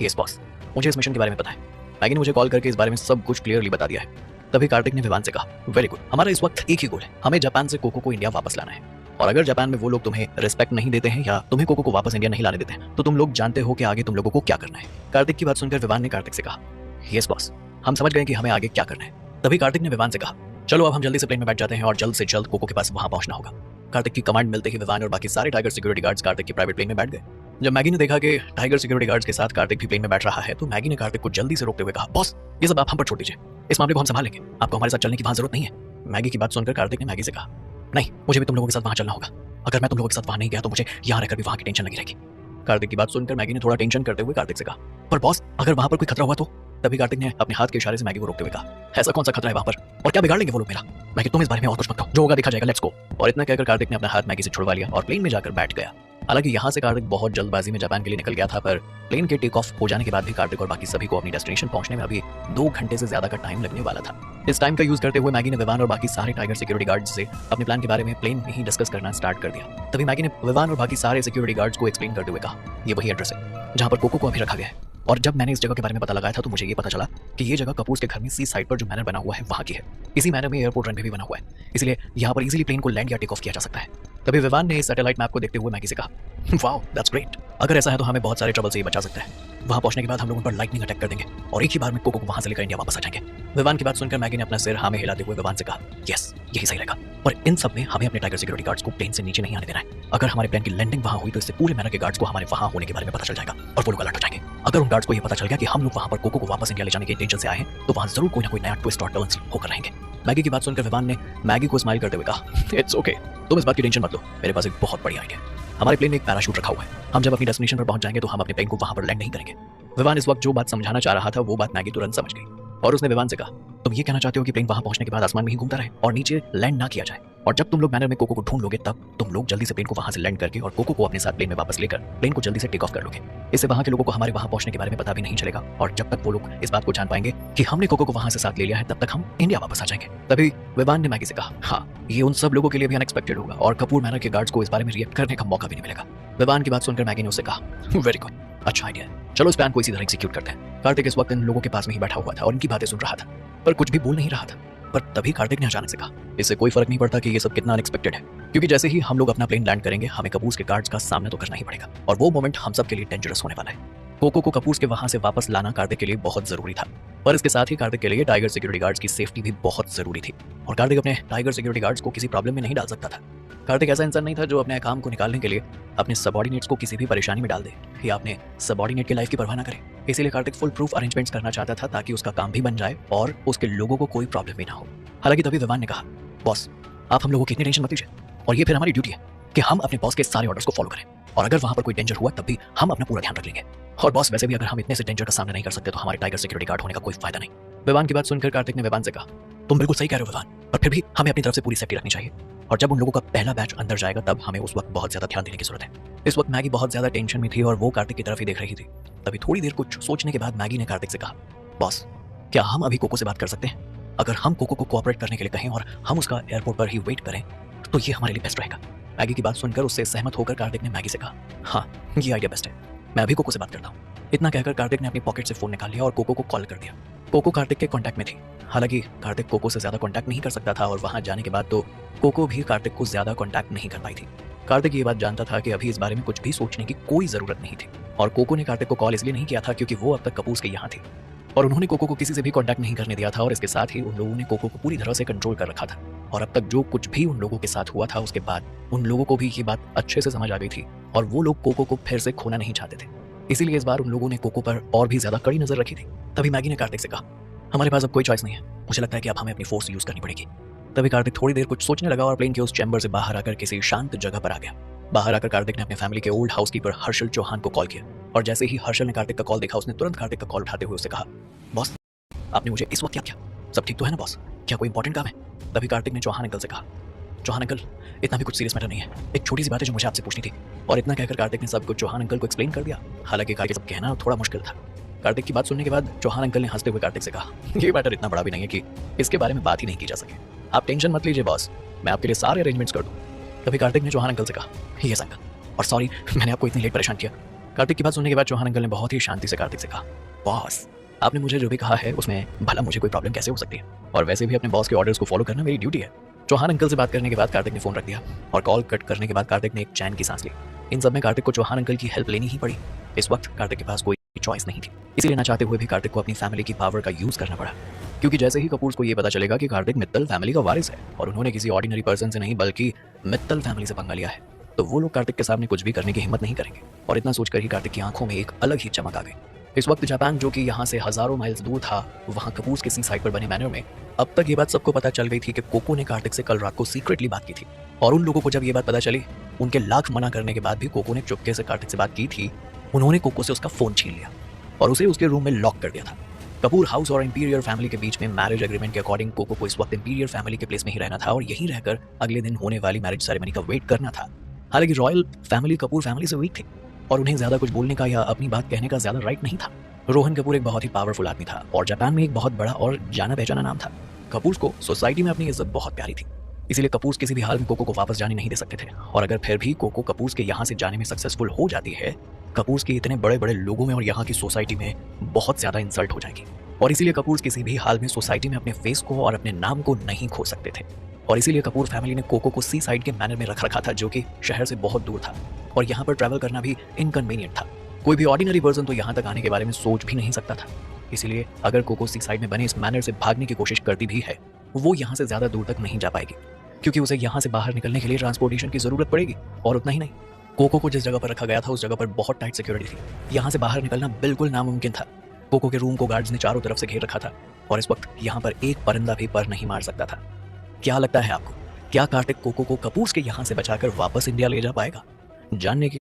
यस बॉस, मुझे इस मिशन के बारे में पता है। मैगी ने मुझे कॉल करके इस बारे में सब कुछ क्लियरली बता दिया है। तभी कार्तिक ने विवान से कहा, वेरी गुड, हमारा इस वक्त एक ही गोल है, हमें जापान से कोको को इंडिया वापस लाना है। और अगर जापान में वो लोग तुम्हें रिस्पेक्ट नहीं देते हैं या तुम्हें कोको को वापस इंडिया नहीं लाने देते हैं तो तुम लोग जानते हो कि आगे तुम लोगों को क्या करना है। कार्तिक की बात सुनकर विवान ने कार्तिक से कहा, यस बॉस, हम समझ गए कि हमें आगे क्या करना है। तभी कार्तिक ने विवान से कहा, चलो अब हम जल्दी से प्लेन में बैठ जाते हैं और जल्द से जल्द कोको के पास वहां पहुंचना होगा। कार्तिक की कमांड मिलते ही विवान और बाकी सारे टाइगर सिक्योरिटी गार्ड्स कार्तिक के प्राइवेट प्लेन में बैठ गए। जब मैगी ने देखा कि टाइगर सिक्योरिटी गार्ड्स के साथ कार्तिक भी प्लेन में बैठ रहा है तो मैगी ने कार्तिक को जल्दी से रोकते हुए कहा, बॉस, ये सब आप हम पर छोड़ दीजिए, इस मामले को हम संभाल लेंगे, आपको हमारे साथ चलने की वहां जरूरत नहीं है। मैगी की बात सुनकर कार्तिक ने मैगी से कहा, नहीं, मुझे भी तुम लोगों के साथ वहां चलना होगा, अगर मैं तुम लोगों के साथ वहां नहीं गया तो मुझे यहाँ रहकर भी वहां की टेंशन लगी रहेगी। कार्तिक की बात सुनकर मैगी ने थोड़ा टेंशन करते हुए कार्तिक से कहा, पर बॉस, अगर वहां पर कोई खतरा हुआ तो? तभी कार्तिक ने अपने हाथ के इशारे से मैगी को रोकते हुए कहा, ऐसा कौन सा खतरा है वहां पर और क्या बिगाड़ लेंगे वो लोग मेरा? मैगी, तुम इस बारे में और कुछ मत कहो, जो होगा देखा जाएगा, लेट्स गो। और इतना कहकर कार्तिक ने अपना हाथ मैगी से छुड़वा लिया और प्लेन में जाकर बैठ गया। हालांकि यहाँ से कार्तिक बहुत जल्दबाजी में जापान के लिए निकल गया था, पर प्लेन के टेक ऑफ हो जाने के बाद भी कार्तिक और बाकी सभी को अपनी डेस्टिनेशन पहुंचने में अभी 2 घंटे से ज्यादा का टाइम लगने वाला था। इस टाइम का यूज करते हुए मैगी ने विवान और बाकी सारे टाइगर सिक्योरिटी गार्ड्स से अपने प्लान के बारे में प्लेन में ही डिस्कस करना स्टार्ट कर दिया। तभी मैगी ने विवान और बाकी सारे सिक्योरिटी गार्ड्स को एक्सप्लेन करते हुए कहा, ये वही एड्रेस है जहाँ पर कोको को अभी रखा गया है। और जब मैंने इस जगह के बारे में पता लगाया था तो मुझे ये पता चला कि ये जगह कपूर के घर में सी साइड पर जो मैनर बना हुआ है वहाँ की है। इसी मैनर में एयरपोर्ट रनवे भी बना हुआ है, इसलिए यहाँ पर इजीली प्लेन को लैंड या टेक ऑफ किया जा सकता है। तभी विवान ने इस सैटेलाइट मैप को देखते हुए मैगी से कहा, वाओ, दैट्स ग्रेट, अगर ऐसा है तो हमें बहुत सारे ट्रबल से ये बचा सकता है। वहाँ पहुंचने के बाद हम लोग उन पर लाइटनिंग अटैक कर देंगे और एक ही बार में कोको को वहाँ से लेकर इंडिया वापस आ जाएंगे। विवान की बात सुनकर मैगी ने अपना सिर हाँ में हिलाते हुए विवान से कहा, यस, यही सही रहेगा, पर इन सब में हमें अपने टाइगर सिक्योरिटी गार्ड्स को प्लेन से नीचे नहीं आने देना है। अगर हमारे प्लेन की लैंडिंग वहाँ हुई तो इससे पूरे मैनर के गार्ड्स को हमारे वहाँ होने के बारे में पता चल जाएगा और वो लोग अलर्ट हो जाएंगे। अगर उन गार्ड्स को ये पता चल गया कि हम लोग वहाँ पर कोको को वापस इंडिया ले जाने के इंटेंशन से आए हैं तो वहाँ जरूर कोई ना कोई नया ट्विस्ट और टर्न्स होकर रहेंगे। मैगी की बात सुनकर विवान ने मैगी को स्माइल करते हुए कहा, इट्स ओके, तुम इस बात की टेंशन मत लो, मेरे पास एक बहुत बड़ी आइडिया है। हमारे प्लेन में एक पैराशूट रखा हुआ है, हम जब अपनी डेस्टिनेशन पर पहुंच जाएंगे तो हम अपने प्लेन को वहां पर लैंड नहीं करेंगे। विवान इस वक्त जो बात समझाना चाह रहा था वो बात मैगी तुरंत समझ गई और उसने विवान से कहा, तुम ये कहना चाहते हो कि प्लेन वहां पहुंचने के बाद आसमान में ही घूमता रहे और नीचे लैंड ना किया जाए, और जब तुम लोग मैनर में कोको को ढूंढ लोगे तब तुम लोग जल्दी से प्लेन को वहां से लैंड करके और कोको को अपने साथ प्लेन में वापस लेकर प्लेन को जल्दी से टेक ऑफ कर लोगे। इससे वहां के लोगों को हमारे वहां पहुंचने के बारे में पता भी नहीं चलेगा और जब तक वो लोग इस बात को जान पाएंगे कि हमने कोको को वहां से साथ ले लिया है तब तक हम इंडिया वापस आ जाएंगे। तभी विवान ने मैगी से कहा, हाँ, ये उन सब लोगों के लिए भी अनएक्सपेक्टेड होगा और कपूर मैनर के गार्ड्स को इस बारे में रिएक्ट करने का मौका भी नहीं मिलेगा। विवान की बात सुनकर मैगी ने उससे कहा, वेरी गुड, अच्छा आइडिया है, चलो इस प्लान को इसी तरह एग्जीक्यूट करते हैं। कार्तिक इस वक्त इन लोगों के पास में ही बैठा हुआ था और इनकी बातें सुन रहा था पर कुछ भी बोल नहीं रहा था। पर तभी कार्तिक ने अचानक से कहा, इससे कोई फर्क नहीं पड़ता कि ये सब कितना अनएक्सपेक्टेड है, क्योंकि जैसे ही हम लोग अपना प्लेन लैंड करेंगे हमें कपूर के गार्ड्स का सामना तो करना ही पड़ेगा और वो मोमेंट हम सब के लिए डेंजरस होने वाला है। कोको को कपूर के वहां से वापस लाना कार्तिक के लिए बहुत जरूरी था, पर इसके साथ ही कार्तिक के लिए टाइगर सिक्योरिटी गार्ड्स की सेफ्टी भी बहुत जरूरी थी और कार्तिक अपने टाइगर सिक्योरिटी गार्ड्स को किसी प्रॉब्लम में नहीं डाल सकता था। कार्तिक ऐसा इंसान नहीं था जो अपने काम को निकालने के लिए अपने सबऑर्डिनेट्स को किसी भी परेशानी में डाल दे या अपने सबऑर्डिनेट की लाइफ की परवाह ना करे। इसीलिए कार्तिक फुल प्रूफ अरेंजमेंट्स करना चाहता था ताकि उसका काम भी बन जाए और उसके लोगों को कोई प्रॉब्लम भी ना हो। हालांकि तभी विवान ने कहा, बॉस, आप हम लोगों की इतनी टेंशन मत लीजिए और ये फिर हमारी ड्यूटी है कि हम अपने बॉस के सारे ऑर्डर्स को फॉलो करें और अगर वहां पर कोई डेंजर हुआ तब भी हम अपना पूरा ध्यान रख लेंगे। और बॉस वैसे भी अगर हम इतने से डेंजर का सामना नहीं कर सकते तो हमारे टाइगर सिक्योरिटी गार्ड होने का कोई फायदा नहीं। विवान की बात सुनकर कार्तिक ने विवान से कहा, तुम बिल्कुल सही कह रहे हो विवान, पर फिर भी हमें अपनी तरफ से पूरी सेफ्टी रखनी चाहिए। और जब उन लोगों का पहला बैच अंदर जाएगा तब हमें उस वक्त बहुत ज्यादा ध्यान देने की जरूरत है। इस वक्त मैगी बहुत ज्यादा टेंशन में थी और वो कार्तिक की तरफ ही देख रही थी। तभी थोड़ी देर कुछ सोचने के बाद मैगी ने कार्तिक से कहा, बॉस क्या हम अभी कोको से बात कर सकते हैं? अगर हम कोको को कोऑपरेट करने के लिए कहें और हम उसका एयरपोर्ट पर ही वेट करें तो ये हमारे लिए बेस्ट रहेगा। मैगी की बात सुनकर उससे सहमत होकर कार्तिक ने मैगी से कहा, हाँ ये आइडिया बेस्ट है, मैं अभी कोको से बात करता हूँ। इतना कहकर कार्तिक ने अपनी पॉकेट से फोन निकाल लिया और कोको को कॉल कर दिया। कोको कार्तिक के कांटेक्ट में थी। हालांकि कार्तिक कोको से ज्यादा कांटेक्ट नहीं कर सकता था और वहां जाने के बाद तो कोको भी कार्तिक को ज्यादा कांटेक्ट नहीं कर पाई थी। कार्तिक ये बात जानता था कि अभी इस बारे में कुछ भी सोचने की कोई जरूरत नहीं थी और कोको ने कार्तिक को कॉल इसलिए नहीं किया था क्योंकि वो अब तक कपूस के यहाँ थी और उन्होंने कोको को किसी से भी कांटेक्ट नहीं करने दिया था और इसके साथ ही उन लोगों ने कोको को पूरी तरह से कंट्रोल कर रखा था। और अब तक जो कुछ भी उन लोगों के साथ हुआ था उसके बाद उन लोगों को भी ये बात अच्छे से समझ आ गई थी और वो लोग कोको को फिर से खोना नहीं चाहते थे। इसीलिए इस बार उन लोगों ने कोको पर और भी ज्यादा कड़ी नजर रखी थी। तभी मैगी ने कार्तिक से कहा, हमारे पास अब कोई चॉइस नहीं है, मुझे लगता है कि अब हमें अपनी फोर्स यूज करनी पड़ेगी। तभी कार्तिक थोड़ी देर कुछ सोचने लगा और प्लेन के उस चैम्बर से बाहर आकर किसी शांत जगह पर आ गया। बाहर आकर कार्तिक ने अपने फैमिली के ओल्ड हाउसकीपर हर्षल चौहान को कॉल किया और जैसे ही हर्षल ने कार्तिक का कॉल देखा उसने तुरंत कार्तिक का कॉल उठाते हुए उससे कहा, बॉस आपने मुझे इस वक्त क्या किया? सब ठीक तो है ना बॉस? क्या कोई इंपॉर्टेंट काम है? तभी कार्तिक ने चौहान अंकल से कहा, चौहान अंकल इतना भी कुछ सीरियस मैटर नहीं है, एक छोटी सी बात है जो मुझे आपसे पूछनी थी। और इतना कहकर कार्तिक ने सब कुछ चौहान अंकल को एक्सप्लेन कर दिया। हालांकि कार्तिक सब कहना थोड़ा मुश्किल था। कार्तिक की बात सुनने के बाद चौहान अंकल ने हंसते हुए कार्तिक से कहा, ये मैटर इतना बड़ा भी नहीं है कि इसके बारे में बात ही नहीं की जा सके, आप टेंशन मत लीजिए बॉस, मैं आपके लिए सारे अरेंजमेंट्स कर दूं। तभी कार्तिक ने चौहान अंकल से कहा, यस अंकल, और सॉरी मैंने आपको इतनी लेट परेशान किया। कार्तिक की बात सुनने के बाद चौहान अंकल ने बहुत ही शांति से कार्तिक से कहा, बॉस आपने मुझे जो भी कहा है उसमें भला मुझे कोई प्रॉब्लम कैसे हो सकती है, और वैसे भी अपने बॉस के ऑर्डर्स को फॉलो करना मेरी ड्यूटी है। चौहान अंकल से बात करने के बाद कार्तिक ने फोन रख दिया और कॉल कट करने के बाद कार्तिक ने एक चैन की सांस ली। इन सब में कार्तिक को चौहान अंकल की हेल्प लेनी ही पड़ी। इस वक्त कार्तिक के पास कोई चॉइस नहीं थी, इसीलिए ना चाहते हुए भी कार्तिक को अपनी फैमिली की पावर का यूज करना पड़ा। क्योंकि जैसे ही कपूर्स को ये पता चलेगा कि कार्तिक मित्तल फैमिली का वारिस है और उन्होंने किसी ऑर्डिनरी पर्सन से नहीं बल्कि मित्तल फैमिली से पंगा लिया है, तो वो लोग कार्तिक के सामने कुछ भी करने की हिम्मत नहीं करेंगे। और इतना सोचकर ही कार्तिक की आंखों में एक अलग ही चमक आ गई। इस वक्त जापान जो कि यहाँ से हजारों माइल्स दूर था, वहाँ कपूर्स के सी साइड पर बने मैनर में अब तक ये बात सबको पता चल गई थी कि कोको ने कार्तिक से कल रात को सीक्रेटली बात की थी। और उन लोगों को जब ये बात पता चली, उनके लाख मना करने के बाद भी कोको ने चुपके से कार्तिक से बात की थी। उन्होंने कोको से उसका फोन छीन लिया और उसे उसके रूम में लॉक कर दिया था। कपूर हाउस और इंपीरियर फैमिली के बीच में मैरिज एग्रीमेंट के अकॉर्डिंग कोको को इस वक्त इंपीरियर फैमिली के प्लेस में ही रहना था और यहीं रहकर अगले दिन होने वाली मैरिज सेरेमनी का वेट करना था। हालांकि रॉयल फैमिली कपूर फैमिली से वीक थी और उन्हें ज्यादा कुछ बोलने का या अपनी बात कहने का ज्यादा राइट नहीं था। रोहन कपूर एक बहुत ही पावरफुल आदमी था और जापान में एक बहुत बड़ा और जाना पहचाना नाम था। कपूर को सोसाइटी में अपनी इज्जत बहुत प्यारी थी, इसीलिए कपूर किसी भी हाल में कोको को वापस जाने नहीं दे सकते थे। और अगर फिर भी कोको कपूर के यहाँ से जाने में सक्सेसफुल हो जाती है, कपूर के इतने बड़े बड़े लोगों में और यहाँ की सोसाइटी में बहुत ज्यादा इंसल्ट हो जाएगी। और इसीलिए कपूर किसी भी हाल में सोसाइटी में अपने फेस को और अपने नाम को नहीं खो सकते थे। और इसीलिए कपूर फैमिली ने कोको को सी साइड के मैनर में रख रखा था, जो कि शहर से बहुत दूर था और यहाँ पर ट्रैवल करना भी इनकन्वीनियंट था। कोई भी ऑर्डिनरी पर्सन तो यहाँ तक आने के बारे में सोच भी नहीं सकता था। इसीलिए अगर कोको सी साइड में बने इस मैनर से भागने की कोशिश करती भी है, वो यहाँ से ज्यादा दूर तक नहीं जा पाएगी, क्योंकि उसे यहाँ से बाहर निकलने के लिए ट्रांसपोर्टेशन की जरूरत पड़ेगी। और उतना ही नहीं, कोको को जिस जगह पर रखा गया था उस जगह पर बहुत टाइट सिक्योरिटी थी, यहाँ से बाहर निकलना बिल्कुल नामुमकिन था। कोको के रूम को गार्ड्स ने चारों तरफ से घेर रखा था और इस वक्त यहाँ पर एक परिंदा भी पर नहीं मार सकता था। क्या लगता है आपको, क्या कार्तिक कोको को कपूर के यहाँ से बचाकर वापस इंडिया ले जा पाएगा? जानने की